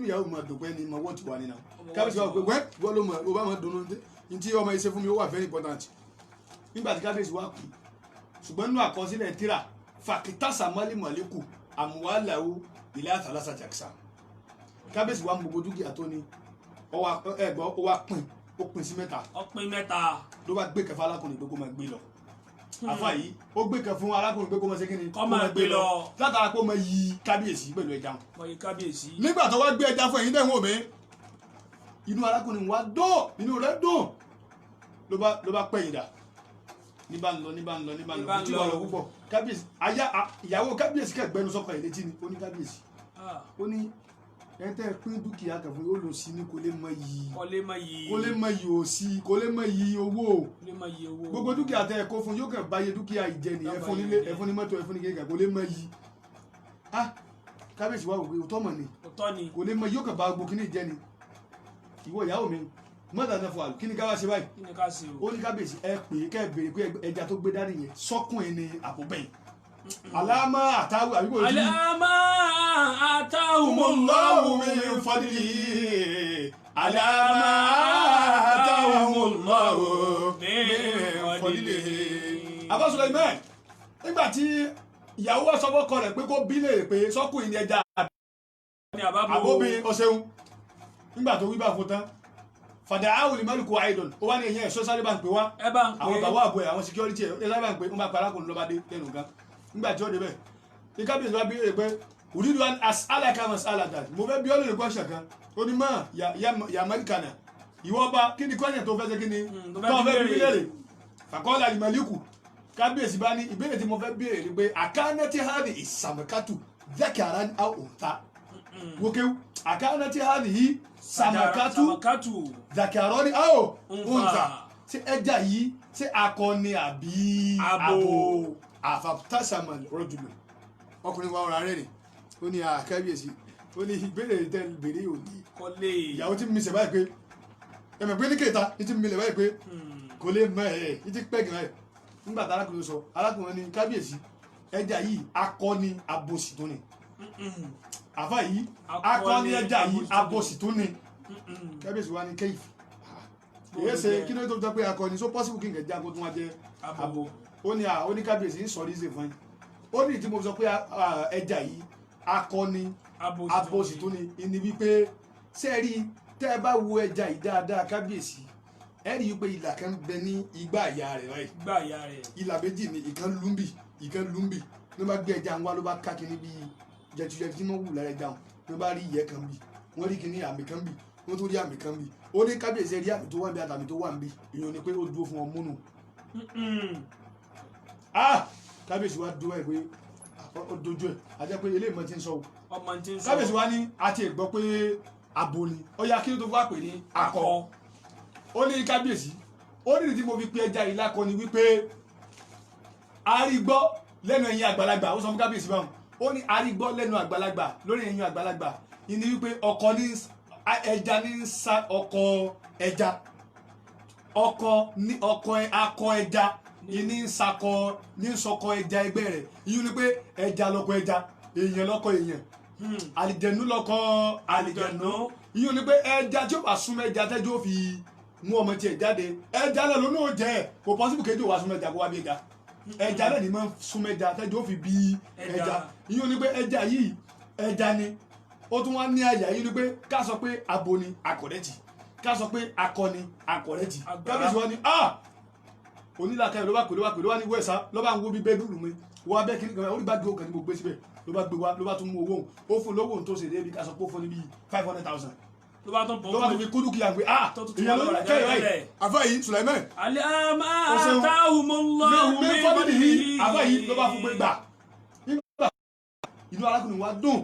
ìyàwó máa dùn pé ni mo wọ́n ti wà nínú. Kábíyèsí wa wò pé wọ́n ló mọ̀ ó bá máa dùn ní tí ọmọ iṣẹ́ fún mi ó wà very important. Nígbà tí kábíyèsí wa kù ṣùgbọ́n nínú àkọsílẹ̀ tíra fàkítàsà mọ́lẹ́mọ́lẹ́kù àmúwálàwò ilé àtàlásà jàkísà kábíyèsí wa mú gbogbo dúkìá tó ní ó wá pín sí mẹ́ta. ó pín mẹ́ta. ló bá gbé kẹfà alákùnrin pé kó máa gbé lọ. àfa yìí ó gbé kẹfà fún alákùnrin pé kó máa ṣe kí ni. kó máa gbé lọ. látara kó máa yí kábíyèsí pẹ̀lú ẹja. máa yí kábíyèsí. nígbà tó wá gbé ẹja fún ẹ̀yin dẹ́wọ̀n mi inú alákùnrin wa dùn inú rẹ̀ dùn ló bá pẹ̀yìn dà ní bá ń lọ tí wọ́n lọ púpọ̀ kábíyèsí ìyàwó kábíyèsí kẹgbẹ́nu sọ́kọ̀ ẹ̀ létí ni ó ní kábíyèsí ó ní ẹ̀ńtẹ́ pín dúkìá kan fún yóò lọ sí ní kò lè mọ yìí òsì kò lè mọ yìí owó gbogbo dúkìá tẹ ẹ kó fún yóò kàn báyé dúkìá ìjẹ ni ẹfun nílé ẹfun ní mọ́tò ẹfun ní kékeré kò lè mọ yìí kábíyèsí wa wò pé òótọ́ mọ̀ ni kò lè mọ yìí yóò kàn bá gbogbo kíní ìjẹ ni ìwọ ìyàwó mi mọ́tà náà fún wa kí ni ká wá ṣe báyìí ó ní kábíyèsí ẹ pè é kẹ́ ẹ béèrè pé ẹja tó gbé dání yẹn sọ́kùnrin ni àbúbẹ̀yìn alama àtàwù àbíkò yìí alama atahumullahu min fadlihi alama atahumullahu min fadlihi. Àbá Suleiman nígbà tí ìyàwó wa sọ fọ́kọ rẹ̀ pé kó bí lè pé sọ́kùnrin ni ẹja àbóbi ọ̀sẹ̀hún nígbà tó wí bá fún tán fàdà áwùlì mẹ́lùkù àìdùn ó wá ní ẹ̀yìn ẹ̀ṣọ́ sáré bá ń pè wá àwọn bàbá àbọ̀ ẹ̀ àwọn security ẹ̀ sáré bá ń pè wọ́n bá parákùn ló bá dé lẹ́nu gan nígbà tí ó débẹ̀ ní kábíyèsí wá bí rẹ̀ pé òdìdó alákàmọ̀ alàdà mo fẹ́ bí ọ́ lè kọ́ṣẹ̀ kan ó ní mọ́ ya mẹ́ríkànà ìwọ ọba kí ni kọ́ṣẹ̀ tó fẹ́ ṣe kí ni tó fẹ́ bí lè fàkọ́lá ìmọ̀líkù kábíyèsí bá ní ìbéèrè tí mo fẹ́ béèrè ni pé àkánẹ́tì hàní ìsàmùkátù zẹ́kàrà ní àwòntá wókèw àkánẹ́tì hàní yìí sàmùkátù zẹ́kàrà ní àwòntá ṣé ẹja yìí ṣé akọni àbí abo àfàtàṣàmà rọ́jùlọ ọkùnrin wa ọ̀rọ̀ rẹ̀ ni ó ní àkábíyèsí ó ní ìbéèrè tẹ́ béèrè òní ìyàwó tí mi sẹ̀ báyìí pé ẹ̀mẹ̀ pé ní kẹta ní tí mi lẹ̀ báyìí pé kò lè mọ ẹ̀ ní tí pẹ́ gan ẹ̀ nígbà tí arákùnrin sọ arákùnrin ní kábíyèsí ẹja yìí akọni abòsì tó ni àfà yìí akọni ẹja yìí abòsì tó ni kábíyèsí wa ní kẹ́yìf èyí ṣe kí ló tó jẹ́ pé akọni so possible kí n kẹ́ jẹ́ àgọ́ tó wá jẹ́ abo ó ní kábíyèsí ń sọ̀rí ṣe fún yín ó ní tí mo sọ pé ẹja yìí akọni abòsì tó ni ní wípé sẹ́ẹ̀rí tẹ́ ẹ bá wo ẹja yìí dáadáa kábíyèsí ẹ rí i pé ìlà kan bẹ ní igbá àyà rẹ̀ báyìí ìlà méjì ni ìkan lumbi ló bá gbé ẹja ń wá ló bá ká kíní bí jẹtujẹtu tí wọ́n wù lára ẹja wọn ló bá rí ìyẹ́ kan bí wọ́n rí kíní àmì kan bí wọ́n tó rí àmì kan bí ó ní kábíyèsí rí àmì tó wà ń bí àtàmì tó wà ń bí ìyẹn ni pé ó dúró fún ọmú nù kábíyèsí wa dúró ẹ̀ pé ó dojú ẹ̀ àjẹ́ pé eléyìí mọ̀ ti ń sọ o ọmọ tí ń sọ kábíyèsí wa ní àti ìgbọ́ pé abo ni ó yá kí ló tó fún wa pè ní akọ ó ní kábíyèsí ó ní ìdí tí mo fi pe ẹja yìí lákọ ni wípé arígbọ́ lẹ́nu ẹ̀yin àgbàlagbà ó sọ fún kábíyèsí báwọn ó ní arígbọ́ lẹ́nu àgbàlagbà lórí ẹ̀yin àgbàlagbà ìní wípé ọkọ ní ẹja ní sa ọkọ ẹja akọ ẹja ìní sakọ ní sọkọ ẹja ẹgbẹ́ rẹ̀ ìyún ni pé ẹja lọkọ ẹja èèyàn lọkọ èèyàn àlìjẹ̀nú lọkọ àlìjẹ̀nú ìyún ni pé ẹja tí ó bá súnmọ́ ẹja tẹ́jú ó fi mú ọmọ tiẹ̀ jáde ẹja náà ló náà jẹ́ kò pọ́sibú kejì ò wá súnmọ́ ẹja kó wá bí ẹja ẹja náà ni máa ń súnmọ́ ẹja tẹ́jú ó fi bí ẹja ìyún ni pé ẹja yìí ẹja ni ó tún wá ní àyà yìí ni pé ká sọ pé abo ni akọ̀rẹ́tì ká sọ pé akọ ni akọ̀rẹ́tì kábíyèsí wọn ni onílàkàyọ̀ ló bá pè ló wá ní wẹ̀sà ló bá ń wo bí bẹ́ẹ̀dúrù mi wọ́n abẹ́ kí ni kan orí bá gbé òkè ní mo gbé síbẹ̀ ló bá gbé wá ló bá tún mú owó ó fún lówó tó ṣe débi ká sọ pé ó fún ní bíi 500,000 ló bá tún fi kúdú kí à ń gbé ìyá ló ń kẹ́yọ̀ báyìí àfọ yìí Sulaiman àlẹ́mà àtàhùnmọ́lọ́hùn mi fọ́nìlì yìí àfọ yìí ló bá fún pé gbà nígbà inú arákùnrin wa dùn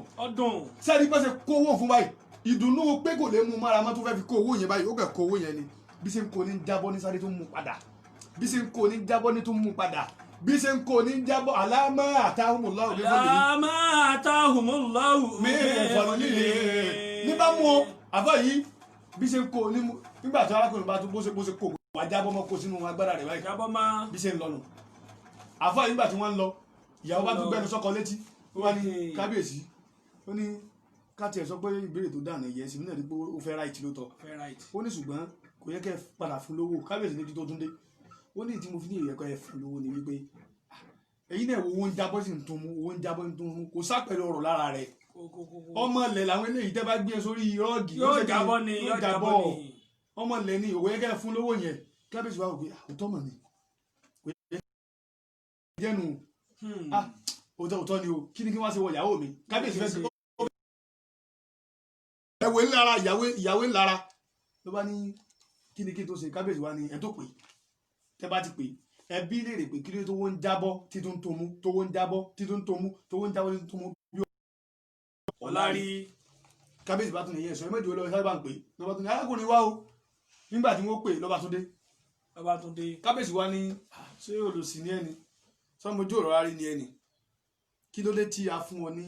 sẹ́ni pé ṣe kó owó fún báyìí ìdùnnú pé kò lè mú mára mọ́ tó fẹ́ fi kó owó yẹn báyìí ó kẹ́ kó owó yẹn ni bí ṣe ń kó ní jábọ́ ní sáré tó mú padà bí ṣe ń kó ní jábọ́ ní tó mú padà bí ṣe ń kó ní jábọ́ àlámà àtàhùnmọ́lọ́hùn mi fọ́nìlì àlámà àtàhùnmọ́lọ́hùn mi fọ́nìlì ní bá mú àfọ yìí bí ṣe ń kó ní nígbà tí arákùnrin bá tún bó ṣe kó wà jábọ́ mọ́ kó sínú agbára rẹ̀ báyìí jábọ́ má bí ṣe ń lọ nù àfọ yìí nígbà tí wọ́n ń lọ ìyàwó bá tún gbẹnu sọ́kọ létí ó wá ní kábíyèsí ó ní káàtì ẹ̀ sọ pé ìbéèrè tó dáná yẹ sí nílẹ̀ dípò ó fẹ́ ráìtì ló tọ́ ó ní ṣùgbọ́n kò yẹ kẹ́ padà fún lówó kábíyèsí ní tó tún dé ó ní ìdí mo fi ní ìyẹ́kọ́ ẹ̀ fún lówó ni wípé èyí náà owó ń jábọ́ sí ń tún mú owó ń jábọ́ ń tún mú kò sápẹ̀rẹ̀ ọ̀rọ̀ lára rẹ̀ ọmọ ilẹ̀ làwọn eléyìí tẹ́ bá gbé sórí rọ́ọ̀gì yóò jábọ́ ni ọmọ ilẹ̀ ni òwe yẹ kẹ́ fún lówó yẹn kábíyèsí wa wò pé òótọ́ mọ̀ ni jẹ́nu òótọ́ ni o kí ni kí wọ́n ṣe wọ ìyàwó mi kábíyèsí fẹ́ sí ẹ̀wẹ̀ ńlára ìyàwó ńlára ló bá ní kí ni kí tó ṣe kábíyèsí wa ni ẹ̀ tó pè tẹ́ bá ti pè ẹbí léèrè pé kí ló tó wọ́n ń jábọ́ títún tó mú tó wọ́n ń jábọ́ títún tó mú tó wọ́n ń jábọ́ títún tó mú bí ọ̀lárí kábíyèsí bá tún ní ẹ̀sọ́ ẹ̀mẹ́jọ lọ́wọ́ sábà ń pè lọ́ba tún ní arákùnrin wá o nígbà tí wọ́n pè lọ́ba tún dé kábíyèsí wá ní ṣé olùsí ní ẹni sọmọjú ọ̀rọ̀ rárí ní ẹni kí ló dé tí a fún ọ ní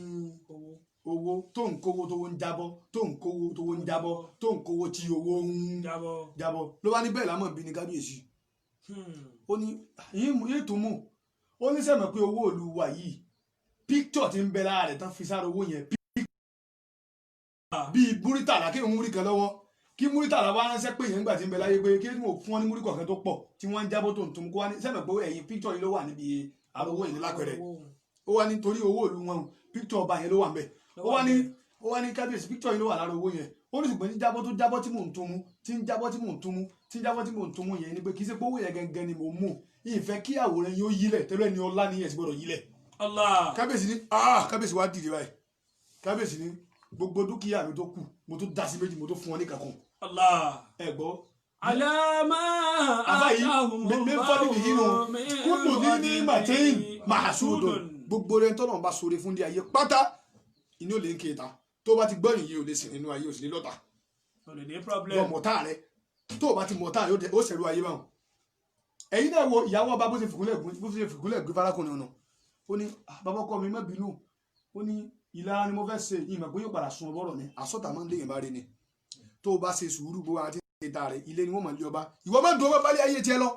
owó tó ń kówó tó ń jábọ́ tó ń kówó tó ń jábọ́ tó ń kówó tí owó ń jábọ́ ló bá ní bẹ́ẹ̀ lámọ̀ bí ní kábíyèsí ó ní yìí tó mú ó ní sẹ́mọ̀ pé owó ìlú wa yìí píkítọ̀ ti ń bẹ lára rẹ̀ tán fi sára owó yẹn bíi múrítàlá kí òun múrí kan lọ́wọ́ kí múrítàlá wá ránṣẹ́ pé yẹn gbà tí ń bẹ láyé pé kí wọ́n fún wọn ní múrí kọ̀ọ̀kan tó pọ̀ tí wọ́n ń jábọ́ tó ń tún kó wá ní sẹ́mọ̀ pé ẹ̀yìn píkítọ̀ yìí ló wà níbi àròwó yìí lápẹ̀rẹ̀ ó wá nítorí owó ìlú wọn píkítọ̀ ọba yẹn ló wà ń bẹ̀ ó wá ní kábíyèsí píkítọ̀ yìí ló wà lára owó yẹn ó ní ṣùgbọ́n ní jábọ́ tó jábọ́ tí mò ń tún mú tí ń jábọ́ tí mò ń tún mú tí ń jábọ́ tí mò ń tún mú yẹn ni pé kì í ṣe pé owó yẹn gangan ni mò ń mú ìfẹ́ kí àwòrán yóò yílẹ̀ tẹ́lẹ̀ ni ọlá ni ẹ̀sìn gbọ́dọ̀ yílẹ̀. kábíyèsí ní kábíyèsí wá dìde báyìí kábíyèsí ní gbogbo dúkìá mi tó kù mo tó dá sí méjì mo tó fún ọ ní kankan. ẹ gbọ́. àlámà àtàhùnmọ́lọ́hùn kúndùn ní màtíìn màṣúdùn gbogbo rẹ̀ tọ́nà bá sọ̀rọ̀ fún di ayé pátá inú ò lè ń kéta tó bá ti gbọ́ yìí ò lè sìn nínú ayé ò sì lè lọ́ta. lọ mọ̀tá rẹ tó o bá ti mọ̀tá rẹ ó ṣẹ̀rù ayé báwọn. ẹ̀yin náà wo ìyàwó ọba bó ṣe fìgúnlẹ̀ gbé farakùnrin ọ̀nà ó ní bàbá ọkọ mi má bínú ó ní ìlara ni mo fẹ́ ṣe ìmọ̀ pé yóò padà sun ọbọ̀rọ̀ ni àsọ̀tà máa ń léyìn bá rí ni tó o bá ṣe sùúrù bó àti ìta rẹ ilé ni wọ́n máa lé ọba ìwọ máa ń dùn ọba balẹ̀ ayé tiẹ̀ lọ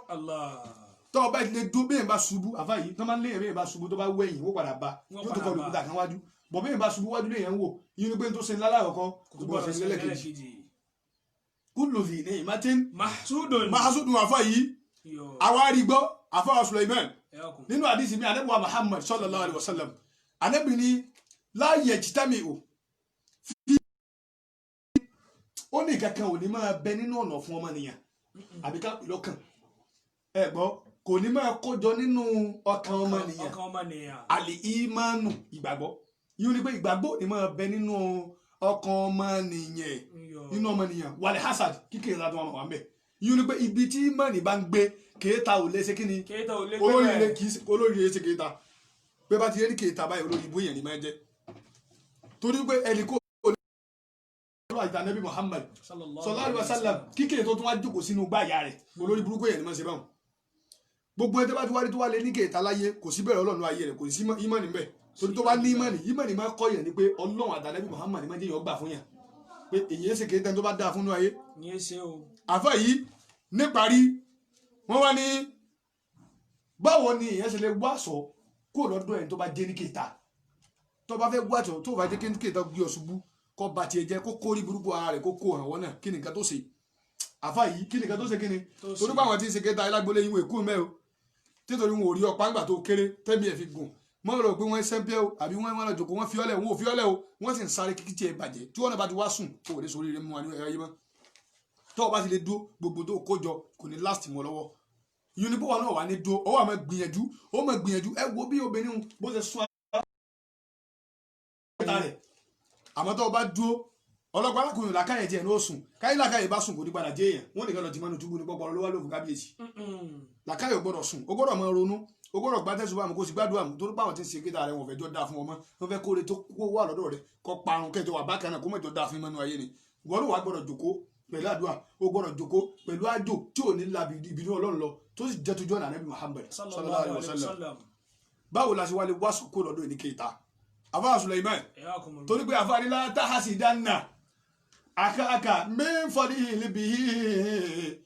tó o bá ilé dún bẹ́ẹ̀ bá ṣubú àfa yìí tó máa ń léyìn bẹ́ẹ̀ bá ṣubú tó bá wẹ̀yìn ó padà bá yóò tó kọ lùkúta kan wájú bọ̀ bẹ́ẹ̀ bá ṣubú wájú léyìn wò yín ni pé tó ṣe ńlá láàkọ́ kò tó bọ̀ ṣe lẹ́lẹ́kejì kúlù fi ní ìmátín mahasudun àfa yìí àwárí gbọ́ àfa Sulaiman nínú àdìsí mi ànábì wa Muhammad sallallahu alayhi wa sallam ànábì ní láàyè jìtàmì o ó ní kankan ò ní máa bẹ nínú ọ̀nà fún ọmọnìyàn àbí ká pè lọ́kàn ẹ gbọ́ kò ní máa kójọ nínú ọkàn ọmọnìyàn àlè ìmánu ìgbàgbọ́ yìí ó ní pé ìgbàgbọ́ ò ní máa bẹ nínú ọkàn ọmọnìyàn wàlẹ̀ hasad kíkèrè ládùn àwọn àmì yìí ó ní pé ibi tí ìmánì bá ń gbé kéèta ò lè ṣe kí ni kéèta ò lè olóríire kì í ṣe olóríire ṣe kéèta pé bá ti rí kéèta báyìí olórí ibú èèyàn ni máa jẹ́ torí pé ẹnì kó àìtà nẹ́bí Muhammad sallallahu alaihi wasallam kíkèrè tó tún wá jókòó sínú gbáyà rẹ̀ olórí burúkú èèyàn ni máa ṣe báwọn gbogbo ẹni tó bá ti wá rí tó wá lé ní kéèta láyé kò sí bẹ̀rẹ̀ ọlọ́run ayé rẹ̀ kò sí ìmánì bẹ́ẹ̀ torí tó bá ní ìmánì máa kọ́ yẹn ni pé ọlọ́run àtà nẹ́bí Muhammad máa jẹ́ yàn gbà fún yàn pé èyí ṣe kéèta tó bá dáa fún ayé ní ẹsẹ̀ o àfọ yìí níparí wọ́n wá ní báwo ni èèyàn ṣe lè wá aṣọ kó lọ́dọ̀ ẹni tó bá jẹ́ ní kéèta tó bá fẹ́ wá aṣọ tó bá jẹ́ kí ní kéèta gbé ọ ṣubú kó ba tiẹ̀ jẹ́ kó kórí burúkú ara rẹ̀ kó kó àwọn náà kí ni nǹkan tó ṣe àfọ yìí kí ni nǹkan tó ṣe kí ni torí pé àwọn tí ń ṣe kéèta alágbólé yìí wò èkó mẹ́ o títorí wọn ò rí ọ̀pá ńgbà tó kéré tẹ́mi ẹ̀ fi gùn mọ́ rò pé wọ́n sẹ́ńpẹ́ o àbí wọ́n lọ jòkó wọ́n fi ọ́lẹ̀ wọn ò fi ọ́lẹ̀ o wọ́n sì ń sáré kíkí tiẹ̀ bàjẹ́ tí wọ́n náà bá ti wá sùn kó o lè sórí rẹ̀ mú wa ní ẹ̀rọ yìí mọ́ tó o bá ti lè dúró gbogbo tó o kó jọ kò ní last mọ́ lọ́wọ́ yunifó wa náà wà ní dúró ó wà máa gbìyànjú ẹ wo bí obìnrin bó ṣe sún ara rẹ̀ àmọ́ tó o bá dúró ọlọ́pàá alákùnrin làkàyè tiẹ̀ ní ó sùn káyé làkàyè bá sùn kò ní padà jẹ́ èèyàn wọ́n nìkan lọ ti mọ́nu túbú ní pọ́pọ́ lọ́wọ́ lóògùn kábíyèsí làkàyè ò gbọ́dọ̀ sùn ó gbọ́dọ̀ máa ronú ó gbọ́dọ̀ gbá tẹ̀sùn bámu kó sì gbádùn àmú torí báwọn ti ń ṣe kéta rẹ̀ wọ́n fẹ́ jọ dáa fún ọmọ wọ́n fẹ́ kóore tó kó wà lọ́dọ̀ rẹ̀ kọ́ parun kẹjọ wà bákan náà kó mẹ́jọ dáa fún mẹ́nu ayé ni wọ́n ló wà gbọ́dọ̀ jòkó pẹ̀lú àdúrà ó gbọ́dọ̀ jòkó pẹ̀lú àjò tí ò ní labi ìbínú Ọlọ́run lọ tó sì jẹ́ tujú ọ̀nà Ànábì Muhammad sallallahu alaihi wasallam báwo la ṣe wá lè wá sòkó lọ́dọ̀ ìní kéta àfáà Sulaiman torí pé àfáà nílá tahasidanna aka min fadilihi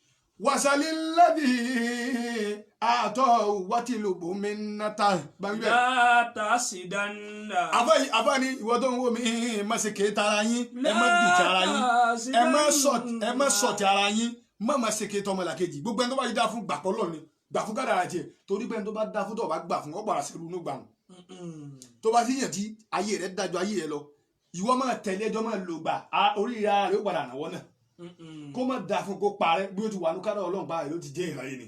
wasalilladhi àtọ̀ wátìlúbù mi nàta. Láta sí dáná. Àbá ni ìwọ tó ń wò mí má ṣe kéétà ara yín ẹ má bìtì ara yín ẹ má sọ̀tì ara yín má ṣe kéétà ọmọlàkejì gbogbo ẹni tó bá yí dá fún gbàpọ̀ lọ́ọ̀ni gbà fún kádàrà tiẹ̀ torí pé ẹni tó bá dá fún tó bá gbà fún ọ̀pọ̀ àṣẹ ìrúnú gbà nù. tó bá ti yàn tí ayé rẹ̀ dájọ́ ayé rẹ̀ lọ ìwọ máa tẹ̀lé ẹjọ́ máa lò gbà oríire ara rẹ̀ ó padà nàwọ́ náà kó má dá fún kó parẹ́ bí ó ti wà ní kádàrà Ọlọ́run báyìí ló ti jẹ́ ìráyè ni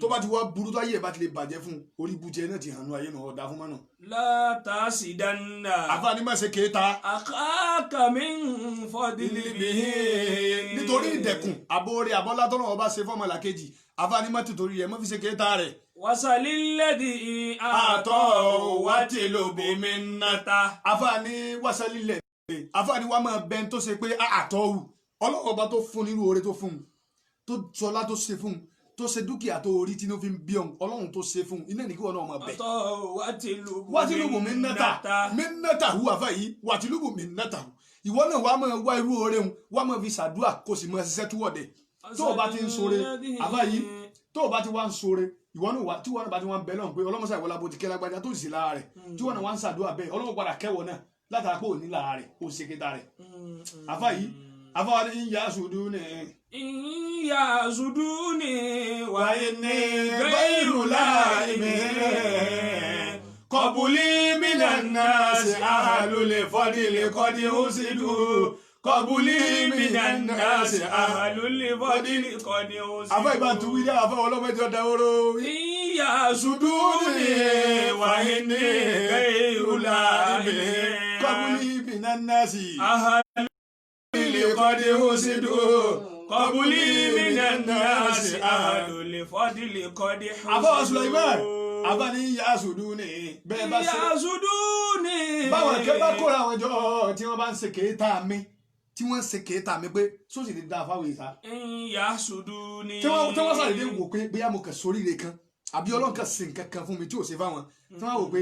tó bá ti wá burú tó ayé ẹ̀ bá ti lè bàjẹ́ fún orí ibùjẹ náà ti hàn ní ayé náà ọ̀dà fún mọ́nà. Láta sí dáná. àfààní má ṣe kéétà. Àkàkà mi ń fọdílì bí. nítorí ìdẹ̀kùn àbóore àbọ́lá tọ́nà ọba ṣe fọ́mọ làkejì àfààní má tìtorí rẹ̀ má fi ṣe kéétà rẹ̀. Wasalilẹ́dì àtọ̀ wátìlúbù mi nàta. àfààní wasalilẹ̀ àfààní wa máa bẹ́ẹ̀ tó ṣe pé àtọ̀ wù ọlọ́wọ́ ọba tó fún nírú oore tó fún un tó sọlá tó ṣe fún un tó ṣe dúkìá tó orí tí ló fi ń bí ọ̀hún ọlọ́run tó ṣe fún un iná ní kí wọn náà máa bẹ̀. wátìlúbù mi nàta hu àfà yìí wátìlúbù mi nàta hu ìwọ náà wàá máa wá irú oore hun wàá máa fi ṣàdúrà kó sì máa ṣiṣẹ́ túwọ̀dẹ̀ tó o bá ti ń ṣoore àfà yìí tó o bá ti wá ń ṣoore ìwọ náà tí wọn náà bá ti wá ń bẹ lọ́hùn pé ọlọ́mọṣà ìwọlá bó ti kẹ́ lágbájá tó sì sí lára rẹ̀ tí wọn náà wá ń ṣàdúrà bẹ́ẹ̀ ọlọ́mọ padà kẹ́wọ̀ náà látara pé ò ní lára rẹ̀ ó ṣe kéta rẹ̀ àfà yìí àfà wa ní ìyá ṣùdú ní. ìyá ṣùdú ní wáyé ní gbẹ́rù láìmí kọ̀bùlí mínànáàsì àhàlùlẹ̀ fọ́dílẹ̀ kọ́dí ó sì dù kọ̀bùlí mínànáàsì àhàlùlẹ̀ fọ́dílẹ̀ kọ́dí ó sì dù. àfọ ìbá tu wíyá àfọ ọlọ́mọdé ọ̀dà oró. ìyá ṣùdú ní wáyé ní gbẹ́rù láìmí kọ̀bùlí mínànáàsì àhàlùlẹ̀ kọ́dí ó sì dù. Kọ̀bùlí mínànáàsì àhàlùlẹ̀ fọ́dílẹ̀ kọ́dí ó sì dù. àfọ Sulaiman àbá ní ìyá ṣùdú ní bẹ́ẹ̀ bá ṣe ìyá ṣùdú ní. báwọn ẹ̀kẹ́ bá kóra àwọn ẹjọ́ tí wọ́n bá ń ṣe kéétà mi tí wọ́n ń ṣe kéétà mi pé sóòsì lè dá fáwọn ìta. ìyá ṣùdú ní. tí wọ́n sàdédé wò pé bí a mọ̀ kẹ́ sóríire kan àbí Ọlọ́run kan ṣe nǹkan kan fún mi tí ò ṣe fáwọn tí wọ́n wò pé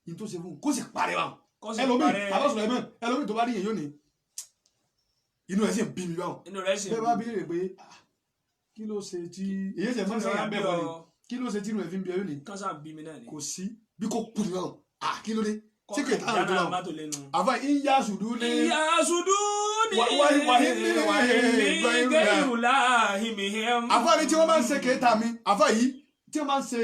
n tó ṣe fún kó sì parẹ́ wọn. ẹlòmíì tó bá rí yẹn yóò ní inú ẹ̀ sì ń bí mi báwọn. inú rẹ̀ sì ń bí mi. bẹ́ẹ̀ bá bí lè pé kí ló ṣe tí èyí ṣe mọ́ sẹ́yìn abẹ́ wọlé kí ló ṣe tí inú ẹ̀ fi ń bí ẹyọ ni. kánṣá bí mi náà ni. kò sí bí kò kú ni wọn kí ló dé tí kò tán àdúrà wọn. lẹ́nu. àfa ìyá ṣùdú ní. ìyá ṣùdú ní. wàhíní gbẹ̀rù láhìmíhẹ́m. àfa ni tí wọ́n máa ń ṣe kéétà mi àfa yìí tí wọ́n máa ń ṣe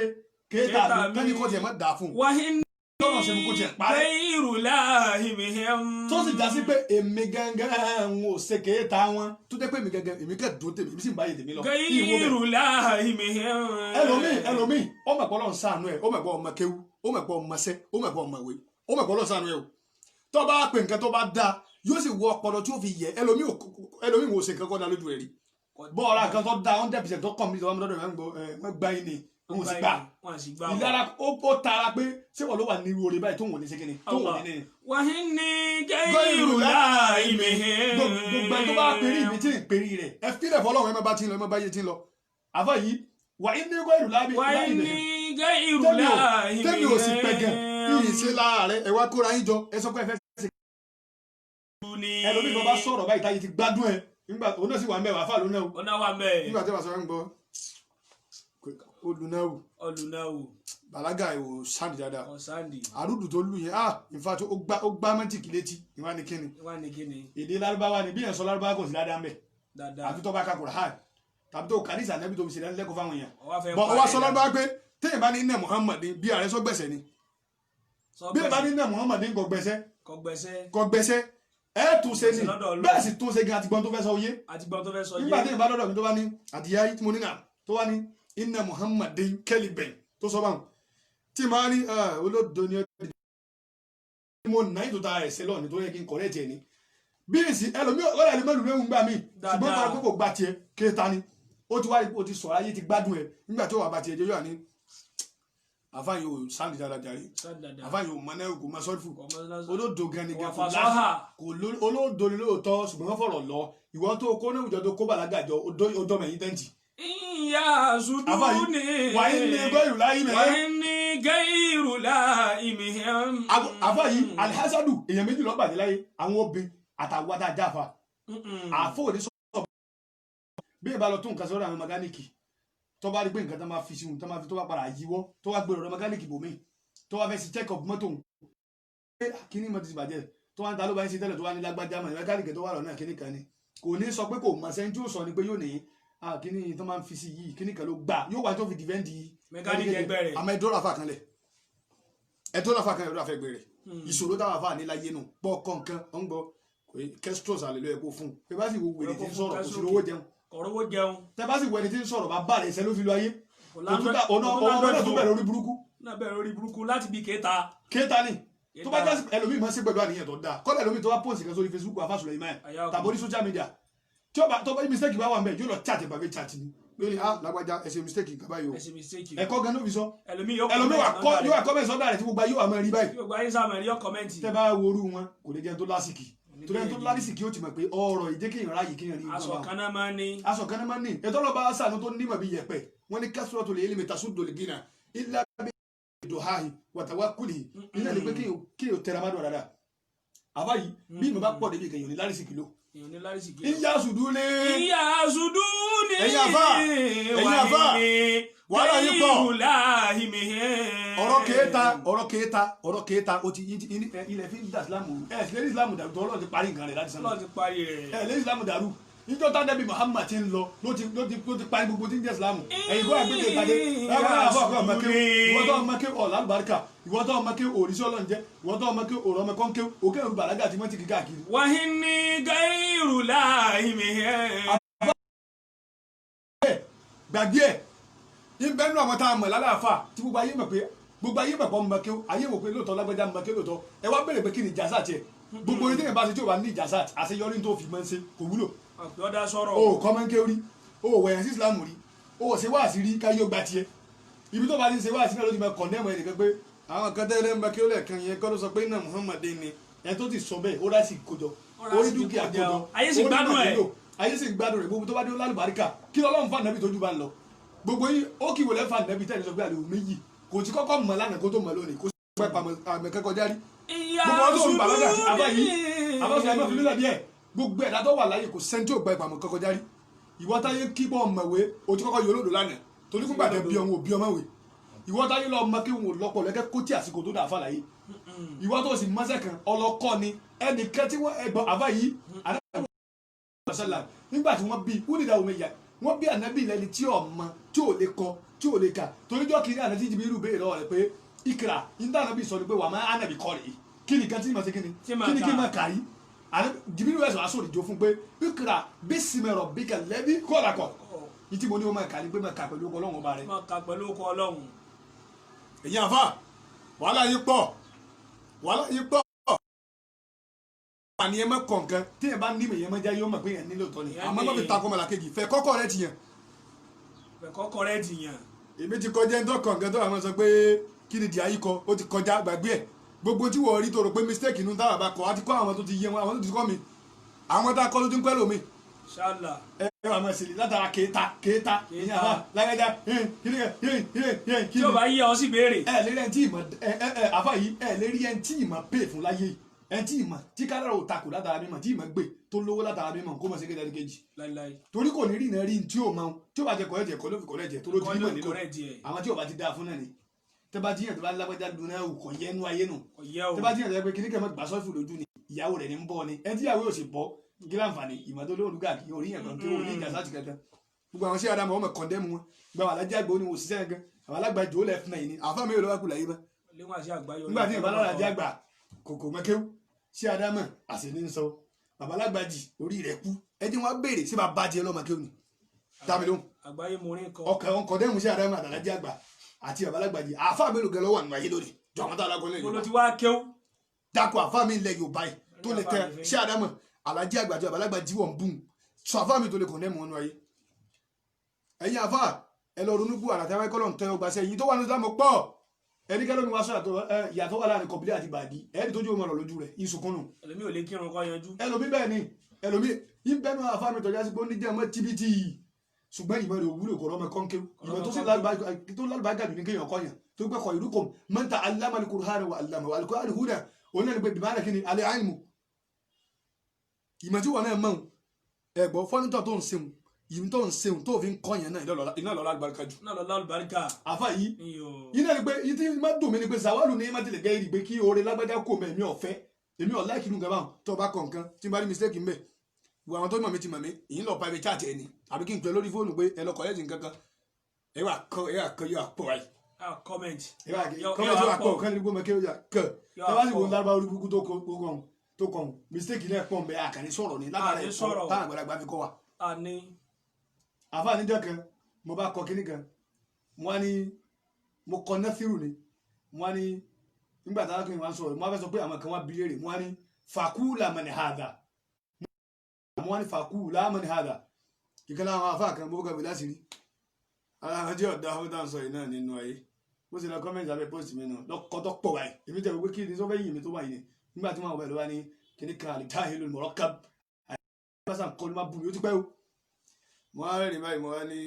kéétà mi tẹ́ni kò tiẹ̀ má dà fún. wàhíní tọ́nà ṣe kò tiẹ̀ parẹ́. gbẹ̀rù láhìmíhẹ́m. tó sì já sí pé èmi gangan ń ò ṣe kéétà wọn tó jẹ́ pé èmi gangan èmi kẹ́ dùn tèmi èmi sì ń báyìí tèmi lọ. gbẹ̀rù láhìmíhẹ́m. ẹlòmíì ó mọ̀ pé Ọlọ́run ṣàánú ẹ̀ ó mọ̀ pé ọmọ kéwú ó mọ̀ pé ọmọ ṣẹ́ ó mọ̀ pé ọmọ ìwé ó mọ̀ pé Ọlọ́run ṣàánú ẹ̀ o tó bá pè nǹkan tó bá dáa yóò sì wọ ọpọlọ tí ó fi yẹ ẹlòmíì wò ṣe nǹkan kọ́ da lójú ẹ̀ rí bọ́ọ̀lá kan tó da 100% tó kọ̀ mí tó wà lọ́dọ̀ ẹ̀ ń gbọ́ wọ́n gbá yín ni wọ́n sì gbà ìlara ó tara pé ṣé wọ́n ló wà ní orí báyìí tó wọ́n ní sékìní tó wọ́n ní. wàhín ní gẹ́rù láì mìíràn. gbogbo ẹni tó bá pèrí ibi tí ì pèrí rẹ̀ ẹ fílẹ̀ fọlọ́run ẹ má bá ti ń lọ ẹ má bá yé ti ń lọ. àfọ yìí wàhín ní gẹ́rù láì mìíràn. tẹ́mi ò sì pẹ̀gàn yìí ṣe láàárẹ̀ ẹ wá kóra yín jọ ẹ sọ pé ẹ fẹ́ ṣe. ẹlòmíì bá sọ̀rọ̀ báyìí táyé ti gbádùn ẹ nígbà òun náà sì wà mẹ́wàá fà lónà o. ọ̀nà wà mẹ́ẹ̀. nígbà tí wàá sọ ń gbọ́ olùnáwó. bàlágà ò sáǹdì dáadáa. àrùdù tó lù yẹn in fact ó gbá mẹ́tìkì létí ìwà ni kíni. èdè lárúbáwá ni bí yẹn sọ lárúbáwá kò sí dáadáa mẹ́. àfi tó bá ka Kùránì tàbí tó kàdí ìsànẹ́bí tó fi ṣèlérí lẹ́kọ̀ọ́ fáwọn èèyàn. bọ̀ ọwọ́ sọ lárúbáwá pé téèyàn bá ní iná Muhammad bí ààrẹ sọ gbẹ̀sẹ̀ ni. bí ẹ bá ní iná Muhammad kò gbẹ̀sẹ̀ ẹ tún ṣe ni bẹ́ẹ̀ sì tún ṣe gan àtìgbọ́n tó fẹ́ sọ yé nígbà tí ìbá lọ́dọ̀ mi tó bá ní àdìyá tí mo ní nà tó wá ní inna Muhammadin kẹ́lìbẹ̀ tó sọ báwọn tí màá ní olódo ni ọdún mo nà ní tó ta ẹ̀sẹ̀ lọ ní tó yẹ kí n kọ̀rẹ́ tiẹ̀ ni bí èsì ẹlòmíì ọ̀rẹ́ ẹni mẹ́lùú mẹ́wùú gbà mí ṣùgbọ́n bá kókò gba tiẹ̀ kéta ni ó ti wá ipò ti sọ̀rọ̀ ayé ti gbádùn ẹ̀ nígbà tó wà bá tiẹ̀ jẹ́ yóò ní àfáàyè ò sáǹdì dáadáa jàre àfáàyè ò mọ̀nà kò mọ sọ́ọ̀fù olódo gan ni gan kò láṣà kò olódo ni lóòótọ́ ṣùgbọ́n wọ́n fọ̀rọ̀ lọ ìwọ tó kó ní ìjọ tó kó bàlágà jọ ọjọ́ mẹ́yìn tẹ́ǹtì. ìyá àṣùdù ni wàá ní gẹ́rù láì mẹ́. wàá ní gẹ́rù láì mẹ́. àfáàyè alhassadu èèyàn méjì lọ́ọ́ bàjẹ́ láyé àwọn obìnrin àtàwọn àtàjà àfa àfọ̀ òní sọ̀rọ̀ bí ìbá lọ tó nǹkan sọ́dọ̀ àwọn mẹkáníìkì tó bá rí pé nǹkan tó máa fi sí wọn tó máa fi tó bá padà yíwọ́ tó wá gbèrò ọ̀rọ̀ mẹkáníìkì bòmí tó wá fẹ́ sí check up mọ́tò pé kíní mọ́tò ti bàjẹ́ tó wá ń ta ló bá ń ṣe tẹ́lẹ̀ tó wá ní lágbájá mọ̀ mẹkáníìkì tó wà lọ́nà kíní kan ni kò ní sọ pé kò mọ̀ sẹ́ni tí ó sọ ni pé yóò ní kíní tó máa ń fi sí yìí kíní kan ló gbà yóò wá tó fi dìvẹ́ǹdì mẹkáníìkì ẹgbẹ́ rẹ̀ àmọ́ ẹ̀dọ́rọ̀ afá kan lẹ̀ ẹ̀dọ́rọ̀ afá kan lẹ̀ afẹ́ gbé rẹ̀ ìṣòro táwọn afá níláyé nù pọ̀ kọ̀ọ̀kan ọ̀ ń gbọ́ kẹ́sítọ́s àlè ló yẹ kó fún un pé bá sì wo wèrè tí ń sọ̀rọ̀ kò sí lówó jẹun ọ̀rọ̀wó jẹun. tẹ́ bá sì wẹni tí ń sọ̀rọ̀ bá bá rẹ̀ ṣẹ́ ló fi lo ayé ọ̀nà tó bẹ̀rẹ̀ orí burúkú. náà bẹ̀rẹ̀ orí burúkú láti bí kéta. kéta ni tó bá jásí ẹlòmíì máa ń ṣe pẹ̀lú àníyàn tó dáa kọ́lá ẹlòmíì tó bá post kan sórí Facebook àfàsùlẹ̀ ìmáà tàbí orí social media tí ó bá mistake bá wà mẹ́ yóò lọ chat ìbàbí chat ni yóò ní lágbájá ẹ ṣe mistake nǹkan báyìí o ẹ̀kọ́ gan ló fi sọ ẹlòmíì yóò wà comment sọ́dọ̀ rẹ̀ tí gbogbo ayé wà máa rí báyìí tẹ́ bá worú wọn kò lè jẹun tó lásìkì torí ẹni tó lárísì kí ó ti mọ̀ pé ọ̀rọ̀ ìjẹ́ kéèyàn ráyè kéèyàn rí aṣọ kan náà máa ní ètò ọlọ́ba sànú tó nímọ̀ bí yẹ̀pẹ̀ wọ́n ní kásúrọ̀ tó lè yé mẹ́ta sódò lè gínà ilé abẹ́ ìdòháhì wàtàwákùlì ilé ẹni pé kéèyàn tẹ̀ra má dọ̀ dáadáa àbáyìí bí ìmọ̀ bá pọ̀ débi kéèyàn ní lárísì kìló ìyá sùdú ní ẹ̀yìn àfà wàhálà yìí pọ̀ ọ̀rọ̀ kéèta ó ti ilẹ̀ fi ń dà sílámù ẹ̀ sílẹ̀ ìsìlámù dàrú tó ọlọ́run ti parí nǹkan rẹ̀ láti sánà ẹ̀ lé ìsìlámù dàrú níjọ́ tá Ànábì Muhammad ti ń lọ ló ti parí gbogbo tí ń jẹ́ ìsìlámù ẹ̀yìn kó àgbékè ìpàdé ìwọ́tọ́ ọmọké ọ̀làlùbáríkà ìwọ́tọ́ ọmọké òrìṣẹ́ ọlọ́njẹ́ ìwọ́tọ́ ọmọké òrọ̀mọkọ́ńké òkè òrù bàlágà àti mọ́tì kíkà kiri. wàhín ní gẹ́rù láì mìíràn. gbàgbé ẹ̀ ìbẹ́ nínú àwọn tá a mọ̀ lálàáfà tí gbogbo ayé mọ̀ pọ̀ mọ̀ké ayé wò pé lóòótọ́ lágbájá mọ̀ké lóòótọ́ ẹ wá bèrè pé kí ni ìjàsá tiẹ̀ gbogbo orí téèyàn bá ṣe tí ò bá ní ìjàsá àṣeyọrí tó fi máa ń ṣe kò wúlò. o kọ́ máa ń ké rí o wẹ̀yàn sí Islam rí o ṣe wáàsí rí káyé ó gba tiẹ̀ ibi tó bá ti ń ṣe wáàsí náà ló ti máa kọ̀ndẹ́mọ̀ ẹnìkan pé àwọn kan tẹ́lẹ̀ mọ̀ké ó lẹ̀kan yẹn kọ́ ló sọ pé iná Muhammad ni ẹ tó ti sọ bẹ́ẹ̀ ó rásì kójọ orí dúkìá kójọ ayé sì gbádùn rẹ̀ gbogbo tó bá dé ó lálùbáríkà kí Ọlọ́run fún Ànábì tójú bá ń lọ gbogbo yìí ó kì í wọlé fa Ànábì tẹ́lẹ̀ sọ pé àlè méjì kò tí kọ́kọ́ mọ̀ lánàá kó tó mọ̀ lónìí kó sì pẹ́ pàmò àmì kẹ́kọ̀ọ́ járí gbogbo ọdún òun bàlágà àbá yìí àbáṣe ẹgbẹ́ fún mílíọ̀nù díẹ̀ gbogbo ẹ̀dá tó wà láyé kò sẹ́ni tí ò gba ìpamọ́ kẹ́kọ̀ọ́ járí ìwọ táyé kíbọ̀ mọ̀wé o ti kọ́kọ́ yọ olódò lánàá torí fún gbàdé bí ọmọ òbí ọmọ wè ìwọ táyé lọ mọ kí wọn lọ́pọ̀ lẹ́kẹ́ kó tí àsìkò tó dà fàlàyé ìwọ tó sì mọ́sẹ̀ kan ọlọ́kọ́ ni ẹnìkan tí wọ́n ẹgbọ́n àbá yìí nígbà tí wọ́n bí wúnìdá òmìnira wọ́n bí Ànábì lẹ́ni tí ọmọ tí ò lè kọ tí ò lè kà toríjọ́ kiri àná tí Jibiru béèrè lọ́wọ́ rẹ̀ pé ìkìlà nígbà Ànábì sọ ni pé wà máa Ànábì kọ́ rèé kí ni kan tí mo ṣe kí ni kí n máa kà yí Jibiru ẹ̀sọ̀ aṣọ òdìjọ fún pé ìkìlà bí simẹ̀rọ̀ bí kẹlẹ́bí kọ́làkọ̀ ní tí mo ní o máa kà ní pé máa kà pẹ̀lú ọkọ̀ Ọlọ́run ọba rẹ̀. máa kà pẹ̀lú ọkọ̀ Ọlọ́run. èyí àfà wàhálà yìí pọ̀. àní ẹ má kọ̀ọ̀kan tí ẹ bá ní mi yẹn má jẹ́ yóò mọ̀ pé yẹn nílò tọ́ ni àmọ́ má fi takò mọ̀lá kejì fẹ́ kọ́kọ́ rẹ ti yàn. fẹ́ kọ́kọ́ rẹ ti yàn. èmi ti kọjá ẹni tó kọ̀ọ̀kan tó àwọn sọ pé kí ni di ayé kọ ó ti kọjá gbàgbé ẹ̀ gbogbo tí wọ́n rí tó rò pé mistake inú táwọn bá kọ àti kọ́ àwọn tó ti yẹ wọn àwọn tó ti kọ́ mi àwọn tá a kọ́ ló ti ń pẹ́ lómi. ṣáàlà. ẹ wà máa ṣèlè látara kéta ìyẹn àbá lágbájá tí o bá yí ọ sí béèrè. ẹ lérí ẹni tí ìmọ̀ àfa yìí ẹ lérí ẹni tí ìmọ̀ pè fún láyé ẹni tí ìmọ̀ tí kádàrá ò takò látara mímọ̀ tí ìmọ̀ gbé tó lówó látara mímọ̀ kó mọ̀ sí kéde kejì. torí kò ní rí iná rí tí ò mọ tí ó bá jẹ kọ́lẹ́jẹ kọ́ ló fi kọ́lẹ́jẹ tó ló ti mímọ̀ nílò àwọn tí ò bá ti dáa fún náà ni tẹ́ bá jíyàn tó bá lágbájá dun náà kò yẹ ẹnu ayé nù tẹ́ bá jíyàn tó yẹ pé kíní kẹ́mọ́ gbà sọ́ọ̀fù lójú ni ìyàwó rẹ̀ ní ń bọ́ ni ẹni tí ìyàwó yóò sì bọ́ kí láǹfààní ìmọ̀ tó lóòrùn gàkí orí yẹn kan kí wọ́n ní ìjà sáà ti kankan gbogbo àwọn sí àdàmọ̀ ọmọ kọ̀ndẹ́mù wọn gba àwọn alájà àgbà oníwò sísẹ́ gan àwọn alágbàjò ó lẹ̀ fún ẹ̀yìn ni àfa mi ò lọ́wọ́ kù láyé bá nígbà tí ìbára alájà àgbà kòkò mọ́kéwú sí àdàmọ̀ àṣìní ń sọ bàbá alágbàjì orí rẹ̀ kú ẹni wọn béèrè sí bàbá jẹ lọ́mọ kéwù ni tàbí lóhùn ọkàn kọ̀ndẹ́mù sí àdàmọ̀ àtàlájà àgbà àti bàbá alágbàjì àfa mi ò gẹ lọ́wọ́ àná ayé lónìí jọ àwọn tá a lágbọ́n lẹ́yìn dákọ̀ àfa mi ilẹ̀ Yorùbá yìí tó lè tẹ sí àdàmọ̀ alájà àgbà àti bàbá alágbàjì wọn bùn sọ àfa mi tó lè kọ̀ndẹ́mù wọn nù ayé ẹ̀yin àfà ẹ lọ ronú bú àràtà wáyé kọ́lọ̀ ń tẹ́ ọgbà sẹ́yìn tó wà ní ìsìlámù pọ̀ ẹni kẹ́lọ́ mi wá sọ ìyàtọ̀ wà láàrin kọ̀bílẹ̀ àti bàdí ẹni tó jó ọmọ rẹ̀ lójú rẹ̀ ìsùnkúnnù. ẹlòmí ò lè kírun kọ́ yanjú. ẹlòmí bẹ́ẹ̀ ni ẹlòmí ìbẹ́nu àfà mi tọ́já sí pé ó ní jẹ́ ọmọ tíbítì ṣùgbọ́n ìmọ̀ rẹ̀ òwúlò kọ̀ ọmọ kọ́ńké ìmọ̀ tó sì lálùbágà dùn ní kéèyàn kọ́yàn tó gbẹ́ kọ̀ ìlú kọ̀ mọ́ta alámàlì kùrhánì wà alámà wà alukóhánì húdà òun náà ni pé bìmọ̀ kí ni alẹ́ àìmù ìmọ̀ tí wọn náà mọ̀ ẹ̀gbọ́n fọ́nítọ̀ tó ń sẹ́wọ̀n yìí tó ń seun tó fi ń kọyàn náà iná lọ́la àlùbáríkà jù. iná lọ́la àlùbáríkà. àfa yìí iná ni pé yìí tí má dùn mí ni pé zawalu ní má tilẹ̀ gẹ́rì pé kí oore lágbájá kò mẹ́ èmi ọ̀fẹ́ èmi ọ̀ láìkí nù gàbáwọn tó o bá kọ̀ nǹkan tí n bá rí mistake mbẹ́ ìwà àwọn tó mọ̀ mí ti mọ̀ mí ìyín lọ private chat ẹ̀ ni àbí kí n pẹ́ lórí fóònù pé ẹ lọ kọ̀lẹ́jì nǹkan kan ẹ wà kọ yóò àpò wáyé. comment yóò àpò kan ní gbọ́mọ kéwòn kẹ ẹ bá sì wọ́n lárúbá orí burúkú tó kọ̀ mistake náà pọ̀ mbẹ́ àkànní sọ̀rọ̀ ni lágbára ẹ̀ táwọn àgbàlagbà fi kọ́ wa. àfa níjọ́ kan mo bá kọ kíní kan mo wá ní mo kọ nẹ́fìrù ni mo wá ní nígbà tá a kàn wá sọ̀rọ̀ mo wá fẹ́ sọ pé àwọn kan wá bí léèrè mo wá ní fàkúùlà mọ̀nì hàdà mo wá ní fàkúùlà mọ̀nì hàdà kíkan láwọn àfa kan bó kàwé láti rí ara àwọn jẹ́ ọ̀dà fún táwọn sọ yìí náà nínú ayé bó ṣe lọ kọ́mẹ́ntì abẹ́ post mi náà lọ́kọ́tọ́ pọ̀ báyìí èmi tẹ̀ wípé kí ni sọ́fẹ́ yìí mi tó wà yìí ni nígbà tí wọ́n wà lọ́wọ́ ní kíní kan àlìtáhìlú mọ̀rọ́kàb mo á rẹ́rìn báyìí mo á ní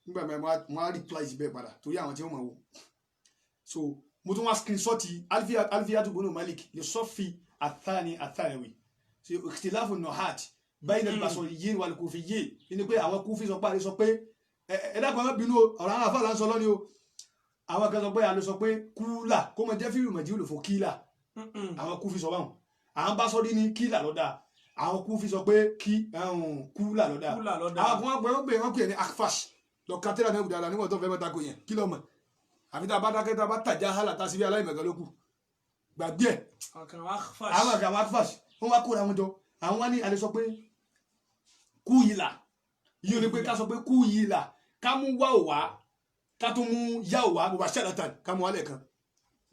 nígbà mi mo á reply sí bẹ́ẹ̀ padà torí àwọn tí wọ́n mọ̀ wò so mo tún wá screenshot alfiyatu bunu malik lè sọ́fì àtàníwì so ìtìláfù nọ̀hát báyìí náà basọ̀ yìí wà lùkùfì yìí ni pé àwọn kúfì sọ pé àlè sọ pé ẹ dákun àwọn bínú ọ̀rọ̀ àwọn afáàlà ń sọ lọ́ni o àwọn kan sọ pé àlè sọ pé kúlà kó mọ jẹ́ fíìmù mọ̀jí olùfọ̀ kílà àwọn kúfì sọ báwọn àwọn bá sọ rí ní kílà lọ́dà àwọn kúfì sọ pé kúlà lọ́dà àwọn kan wọ́n pè ní akfash lọ kátẹ́rà náà gbùdàlà níwọ̀n tó fẹ́ mẹ́ta kò yẹn kí ló mọ̀ àfi tá a bá dákẹ́ tá a bá tàjà hálà tá a sì bí aláìmọ̀gán ló kù gbàgbé ẹ̀ àwọn kan akfash wọ́n wá kóra wọn jọ àwọn wá ní alẹ́ sọ pé kú yìí là yìí ò ní pé ká sọ pé kú yìí là ká mú wá ò wá ká tó mú yá ò wá mo bá ṣẹ́dátàn ká mú wálẹ̀ kan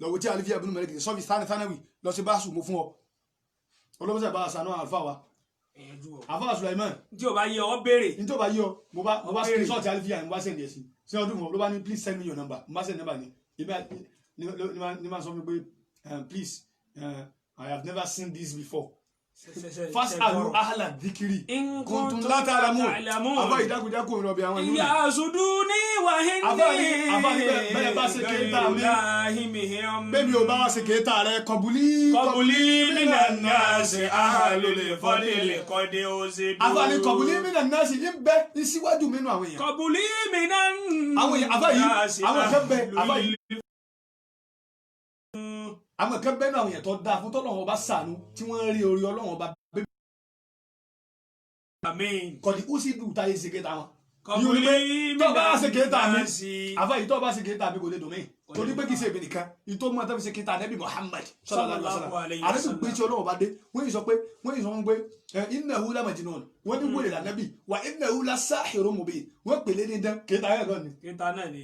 lọ́wọ́ tí alifíà ibn Malik sọ́fi sánáwì lọ sí báṣù mo fún ọ olóbùsẹ̀ bá àṣà náà àlùfà wa àfà Sulaiman tí o bá yẹ ọ béèrè ní tí o bá yẹ ọ mo bá screenshot alifíà mo bá send ẹ̀ sí sí ọdún mo ló bá ní please send me your number mo bá send number ní ma sọ fún mi pé please I have never seen this before fasalu ahla dhikri kuntum la ta'lamun àbá ìdákùjákù mi lọ́bí àwọn ìlú ìyá àṣùdúní wà ní bẹ́ẹ̀ bá ṣe kéta mi bẹ́ẹ̀ni ò bá wá ṣe kéta rẹ kọbulí minan nasi ahlul fadli qad uzidu àbá ní kọbulí minan nasi ń bẹ ní síwájú mínú àwọn èèyàn kọbulí minan nasi àwọn kan bẹ àbá yìí àwọn kan bẹ́ẹ̀ náà àwọn èèyàn tó dáa fún tọ́lọ́wọ́n bá sànú tí wọ́n rí orí ọlọ́wọ́n bá bẹ́ẹ̀. kọ̀dí ó sì dùn táyé ṣèkéta wọn. tó bá ṣèkéta mi àfàyè tó bá ṣèkéta mi kò lè dùn mí torí pé kì í ṣe èmi nìkan ìtò mọ́ tẹ́bi ṣèkéta Ànábì Muhammad sallallahu alaihi wasallam ànábì gbé tí ọlọ́wọ́n bá dé wọ́n yìí sọ pé innahu la majnun wọ́n ní wọlé lànàbì wa innahu la sahirun mubin wọ́n pèlè ní dán kéta ayé gan ni. kéta náà ni.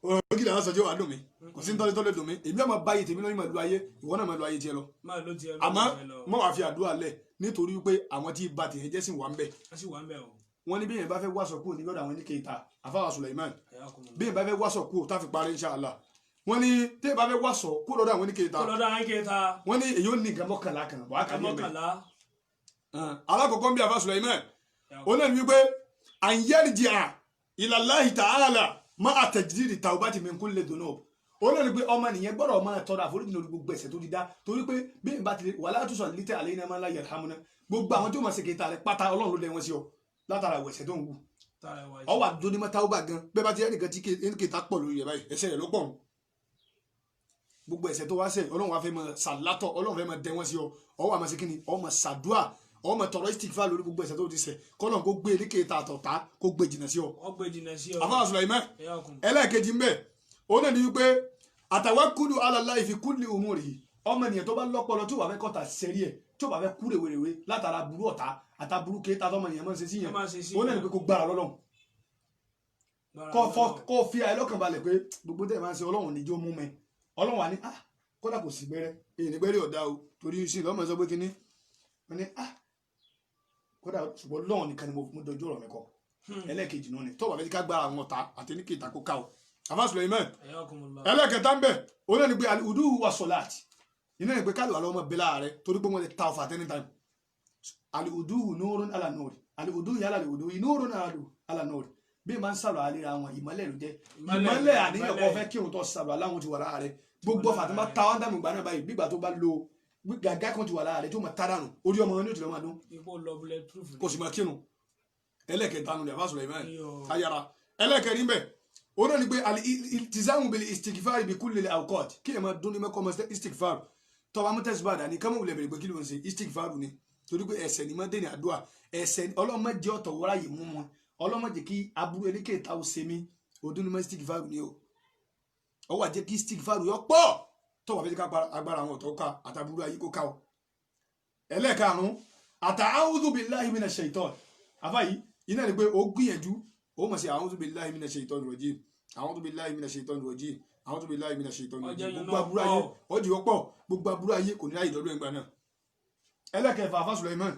ọ̀rọ̀ kí làwọn sọjọ́ wà dùn mí kò sí tọ́lẹ̀ dùn mí èmi ọmọ báyìí tèmi lọ́yìn màlúù ayé ìwọ náà màlúù ayé tiẹ̀ lọ àmọ́ mọ́ wàá fi àdúrà lẹ̀ nítorí pé àwọn tí ba tèèyàn jẹ́ sì wà ń bẹ̀ wọ́n ní bí èèyàn bá fẹ́ wàṣọ kúrò níbi ọ̀dọ̀ àwọn ní kéta àfáwà Suleiman bí èèyàn bá fẹ́ wàṣọ kúrò tá a fi parí inshallah wọ́n ní tí èèyàn bá fẹ́ wàṣọ kúrò lọ́dọ̀ àwọn ní kéta wọ́n ní èyí ò ní nǹkan mọ́kànlá kan wàá kà ní ẹ̀mẹ́ alákọ̀ọ́kọ́ bí àfáwà Suleiman ó náà ní wípé àyẹ̀rìjìà ila Allahi ta'ala má àtẹ̀jídìí tawbati min kulli dhunub ó náà ní pé ọmọ nìyẹn gbọ́dọ̀ máa tọrọ àforíjì lórí gbogbo ẹ̀ṣẹ̀ tó ti dá torí pé bí ìbá ti wala tusallit alayna man la yarhamuna gbogbo àwọn tí ó máa ṣe kéta rẹ pátá Ọlọ́run ló lẹ wọn sí ọ látara ẹ̀ṣẹ̀ tó ń wù ọ wà dúró ní mọ́tà ó bà gan bẹ́ẹ̀ bá ti ẹnìkan tí kéta pọ̀ lórí rẹ̀ báyìí ẹ̀ṣẹ̀ rẹ̀ ló pọ̀ gbogbo ẹ̀ṣẹ̀ tó wá ṣẹ̀ Ọlọ́run wá fẹ́ máa ṣàlátọ̀ Ọlọ́run fẹ́ máa dẹ wọn sí ọ wà máa ṣe kíni ọ máa ṣàdúà ọmọ tọrọ istighfar lórí gbogbo ẹ̀ṣẹ̀ tó ti ṣẹ̀ kọlọn kó gbé elékèéta àtọ̀tá kó gbé jìnnà sí ọ. àfọwọ́ Sulaiman ẹlẹ́ẹ̀kejì ń bẹ̀ ó náà ní wípé atawakkulu ala Allahi fi kulli umurihi ọmọ ènìyàn tó bá lọ́pọlọ tó wà fẹ́ kọ́ta sẹ́rí ẹ̀ tó bá fẹ́ kú rèwerèwe látara burú ọ̀tá àtàburú kéétà tọmọ ènìyàn máa ń ṣe sí yẹn ó náà ní pé kó gbára lọ́lọ́run kó fi àyè lọ́kàn balẹ̀ pé gbogbo tẹ̀ máa ń ṣe Ọlọ́run níjó mú mi Ọlọ́run wà ní kódà kò sí gbẹ́rẹ́ èyí ní gbẹ́rẹ́ ọ̀dà o torí sí lọ́mọ sọ pé kínní wọ́n ní kódà ṣùgbọ́n lọ́wọ́n nìkan ni mo dojú ọ̀rọ̀ mi kọ ẹlẹ́ẹ̀kejì náà ni tọ́wọ́ fẹ́ẹ́ ká gbára àwọn ọ̀tá àti ní kéta kó ká o àfáà Suleiman ẹlẹ́ẹ̀kẹta ń bẹ̀ ó náà ní pé al-wudu wa salati iná ní pé ká lè wà lọ́wọ́ bẹ́lá rẹ torí pé wọ́n lè ta ọ̀fà at any time al-wudu nurun ala nur al-wudu yálà al-wudu nurun ala nur bí máa ń sàlọ̀ àlẹ́ àwọn ìmọ̀lẹ̀ ló jẹ́ ìmọ̀lẹ̀ àníyàn kọ́ fẹ́ kírun tó sàlọ̀ aláwọn ti wà lára rẹ gbogbo ọ̀fà tó bá ta ọ́n dàmú gbà náà báyìí bí ìgbà tó bá lo gàgá kan ti wà lára rẹ tó máa tádànù orí ọmọ wọn ní òtún lọ máa dún kò sì máa kírun ẹlẹ́kẹ̀ẹ́ta nù àfáà Suleiman ayára ẹlẹ́kẹ̀ẹ́rin bẹ́ẹ̀ ó náà ní pé al-iltizamu bil istighfar bi kulli al-awqat kí ẹ máa dún ní mẹ́kọ́ máa istighfar tọ́ba mú tẹ̀síbà dání ká mọ̀ wulẹ̀ bẹ̀rẹ̀ pé kí ló ń ṣe istighfar ni torí pé ẹ̀ṣẹ̀ ni máa dé ní àdúrà ẹ̀ṣẹ̀ ọlọ́mọdé ọ̀tọ̀ wọ́rá yìí mú wọn ọlọ́mọdé kí aburú elékèéta ó ṣe mí ọdún ní máa istighfar ni o ọ wà jẹ́ kí istighfar yọ pọ̀ tọ́wọ́ fẹ́ ká agbára àwọn ọ̀tọ̀ ká àtàbúrú ayé kó ká o ẹlẹ́ẹ̀karùn-ún a'udhu billahi minash shaitan àfáyí iná ni pé ó gbìyànjú ó mọ̀ sí a'udhu billahi minash shaitan rajim a'udhu billahi minash shaitan rajim a'udhu billahi minash shaitan rajim gbogbo aburú ayé ọjọ́ ọ̀pọ̀ gbogbo aburú ayé kò ní láyé ìdọ́dọ̀ ẹgbà náà ẹlẹ́ẹ̀kẹfà àfáà Suleiman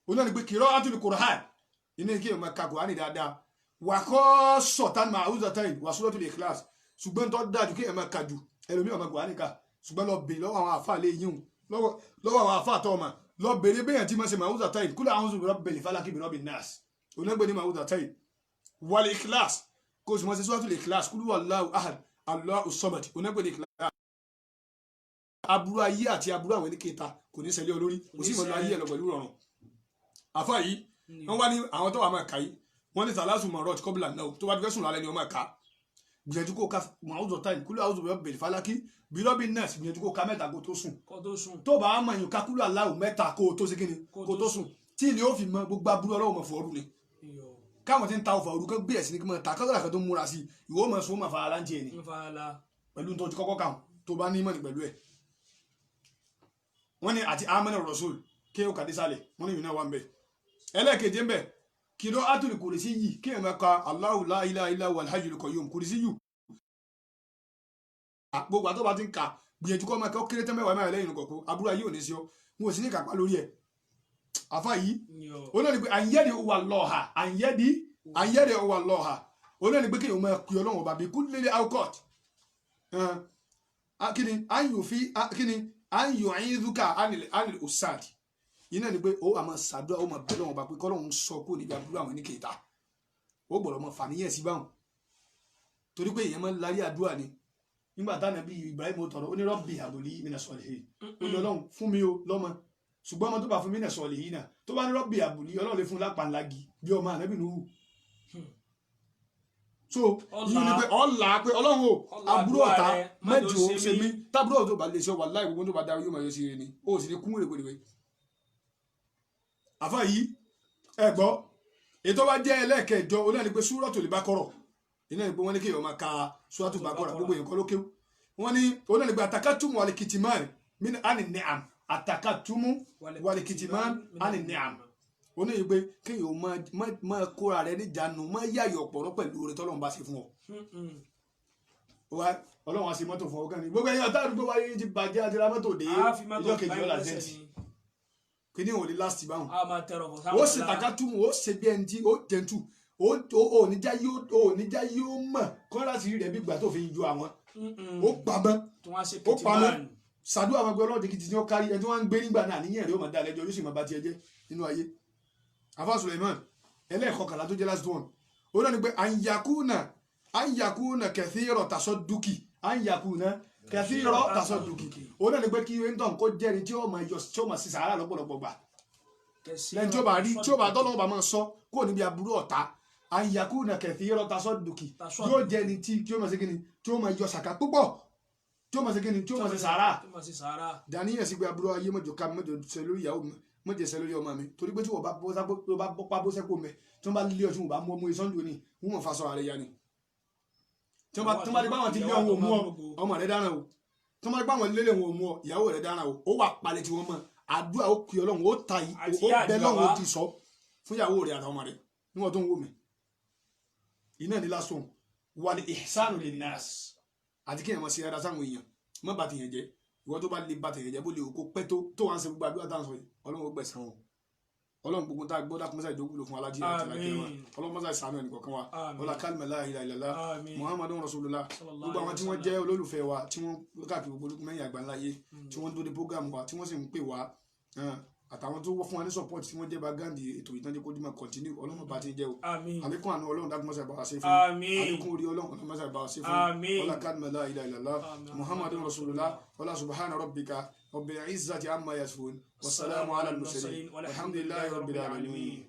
ó náà ni pé qira'atul Qur'an iná kí ọmọ ka Qur'an dáadáa wà kọ́ sọ̀tàn ma'udhatayn wà suratul ikhlas ṣùgbọ́n tó dájú kí ọmọ ka jù ẹlòmí ọmọ Qur'an ká ṣùgbọ́n lọ bèèrè lọ́wọ́ àwọn àfáà lè yíhun lọ́wọ́ àwọn àfáà tọ́ ọmọ lọ bèèrè bẹ́yàn tí ma ṣe ma'udhatayn kul a'udhu bi rabbil falaq bi rabbin nas onígbè ní ma'udhatayn wal ikhlas kó sì mọ́ sí suratul ikhlas kul huwallahu ahad Allahu samad onígbè ní ikhlas aburú ayé àti aburú àwọn ẹnikẹta kò ní ṣẹlẹ̀ olórí kò sí ìmọ̀lú ayé ẹ̀ lọ pẹ̀lú rọrùn àfáà yìí wọ́n wá ní àwọn tó wà máa kà yìí wọ́n ní thalathu marrat qabla an-nawm tó bá ti fẹ́ sùn lálẹ́ ni wọ́n máa kà gbìyànjú kó ka ma'udhatayn kul a'udhu bi rabbil falaq bí rọ́bìn náà gbìyànjú kó ka mẹ́ta kó tó sùn tó bá mọ̀ yín kakúlù aláwọ̀ mẹ́ta kó tó ṣe kíni kó tó sùn tí ilé ó fi mọ gbogbo aburú ọlọ́wọ́ mọ̀ fọ́ọ̀rù ni káwọn ti ń ta ọ̀fọ̀ orúkọ gbé ẹ̀sìn ní kí mọ̀ ta kọ́kọ́rọ́ àkàtó múra sí ìwọ mọ̀ sún mọ̀ fara láǹtì ẹ̀ ni pẹ̀lú tó ti kọ́kọ́ kàn tó bá ní mọ̀ ní pẹ̀lú ẹ̀ wọ́n ní àti amẹ́nà rasul kí ó kàdé sálẹ̀ wọ́n ní ìrìnà wà ń bẹ̀ ẹlẹ́ẹ̀kejì ń bẹ̀ kìlọ́ átùlù kùrìsí yìí kí ẹ̀ máa ka Allahu la ilaha illa huwal hayyul qayyum kùrìsí yìí gbogbo àtọ́ bá ti ń kà gbìyànjú kọ́ máa kọ́ kéré tẹ́ mẹ́wàá mẹ́wàá lẹ́yìn kọ̀ọ̀kọ́ aburú ayé ò ní sí ọ wọn ò sí ní kápá lórí ẹ̀ àfa yìí ó náà ní pé àyẹ́dì wà lọ́ọ̀hà àyẹ́dì wà lọ́ọ̀hà ó náà ní pé kéèyàn máa kí ọlọ́run ọba bí kú lílé alcott kíni ayò ayélujáka anil osad yìí náà ní pé ó àmọ́ sàdúrà ó máa bẹ̀rẹ̀ wọn ọba pé kọ́lọ́run sọ kó níbi aburú àwọn oníkèéta ó gbọ́dọ̀ mọ fàníyàn sí báwọn torí pé èèyàn máa ń larí àdúrà ni nígbà táwọn bí Ibrahim tọrọ ó ní rọ́bì àbòlí mina salihin ó ní ọlọ́run fún mi o lọ́mọ ṣùgbọ́n ọmọ tó bá fún mina salihin náà tó bá ní rọ́bì àbòlí ọlọ́run lè fún lápàlági bí ọmọ ànábì Nuhu so yìí ni pé ọ̀la pé ọlọ́run o àbúrò ọ̀tá mẹ́jọ ṣe mí tábúrò tó bá lè ṣe wà láì gbogbo tó bá darí yóò máa yọ sí rẹ ni ó sì ní kún wèrèwèrè àfa yìí ẹ gbọ́ ètò bá jẹ́ ẹlẹ́ẹ̀kẹjọ onáni pé Suratul Baqara iná ní pé wọ́n ní kéèyàn máa ka Suratul Baqara gbogbo yẹn kọ́ ló kéwù wọ́n ní onáni pé atakatumu walikitiman min ani ni'am atakatumu walikitiman ani ni'am oníyìí pé kéèyàn máa kóra rẹ níjànú máa yáyọ ọ̀pọ̀rọ̀ pẹ̀lú oore tọ́lọ́run bá ṣe fún ọ ọlọ́run á ṣe mọ́tò fún ọkàn ní gbogbo ẹ̀yìn ọ̀tá àdúgbò wáyé ti bàjẹ́ àti ra mọ́tò dé ìjọ kejì ọ̀la zẹ́ǹtì kí ni òun lè last báwọn ó sì takátúmù ó ṣe bí ẹni tí ó jẹntù ó níjà yóò mọ̀ kọ́ láti rí rẹ̀ bí gbà tó fi ju àwọn ó pamọ́ ó pamọ́ sàdúrà àwọn ẹgbẹ́ ọlọ́run kìtì tí wọ́n kárí ẹni tí wọ́n ń gbé nígbà náà níyẹn rẹ̀ ó máa dá lẹ́jọ́ yóò sì máa bá tiẹ̀ jẹ́ nínú ayé Afa Suleiman ẹlẹ́ẹ̀kọkànlá tó jẹ́ last one ó náà ni pé anyakuna kẹfìrọ̀ tasọ́dúkì anyakuna kẹfìrọ̀ tasọ́dúkì ó náà ni pé kí wíńtọ̀n kó jẹ́ni tí ó máa sí sàárà lọ́pọ̀lọpọ̀ gbà lẹ́yìn tí ó bá rí tí ó bá tọ́lọ́ bá máa sọ kó níbi aburú ọ̀tá anyakuna kẹfìrọ̀ tasọ́dúkì yóò jẹ́ni tí ó máa ṣe kíni tí ó máa yọ sàkà púpọ̀ tí ó máa ṣe kíni tí ó máa ṣe sàárà dàníyàn sí pé aburú ayé mọ́jọ ká mọ́jọ ṣe lórí ìyàwó mi mọ́jọ ṣe lórí ọmọ mi torí pé tí wọ́n bá bọ́ bó sẹ́kù mẹ́ tí wọ́n bá lé ọtí wọn bá mú ọmọ ìsọ́njú ni wọ́n mọ̀ fa sọ àrẹ ya ni tí wọ́n bá dípá wọn ti lé ọmọ ọmọ rẹ dáràn o tí wọ́n bá dípá wọn lélẹ̀ wọn ọmọ ìyàwó rẹ dáràn o ó wà palẹ̀ tí wọ́n mọ̀ àdúrà ó kì ọlọ́run ó ta yìí ó bẹ lọ́run ó ti sọ fún ìyàwó rẹ àtàwọn ọmọ rẹ níwọ̀n tó ń wò mí iná ní lásán wà ní ihsanu linnas àti kí ẹ̀ mọ̀ sí ẹ̀dá sáwọn èèyàn má bàtì yẹn jẹ́ ìwọ tó bá lè bàtì yẹn jẹ́ bó lè kó pẹ́ tó wà ń ṣe gbogbo àdúrà tá à ń sọ yìí ọlọ́run ó gbẹ̀san wọn ọlọ́run gbogbo tá a gbọ́ dákun mọ́sá ìdókòwò fún alájí àti alájí wa ọlọ́run mọ́sá ìsànú ẹnì kọ̀ọ̀kan wa ọlá kálímà la ilaha illallah muhammadun rasulullah gbogbo àwọn tí wọ́n jẹ́ olólùfẹ́ wa tí wọ́n káàkiri gbogbo olùkú mẹ́yìn àgbáńlá yé tí wọ́n dóde program wa tí wọ́n sì ń pè wá àtàwọn tó fún wa ní support tí wọ́n jẹ́ bá gáàndì ètò ìtànjẹ́ kó dìmọ̀ continue ọlọ́run bá ti jẹ́ o àlékún àánú ọlọ́run dákun mọ́sá ìbára ṣe fún àlékún orí ọlọ́run mọ́sá ìbára ṣe fún ọlá kálímà la ilaha illallah muhammadun rasulullah ọlá subhana rabbika rabbil izzati amma yasifun wassalamu ala al-mursalin walhamdulillahi rabbil alamin.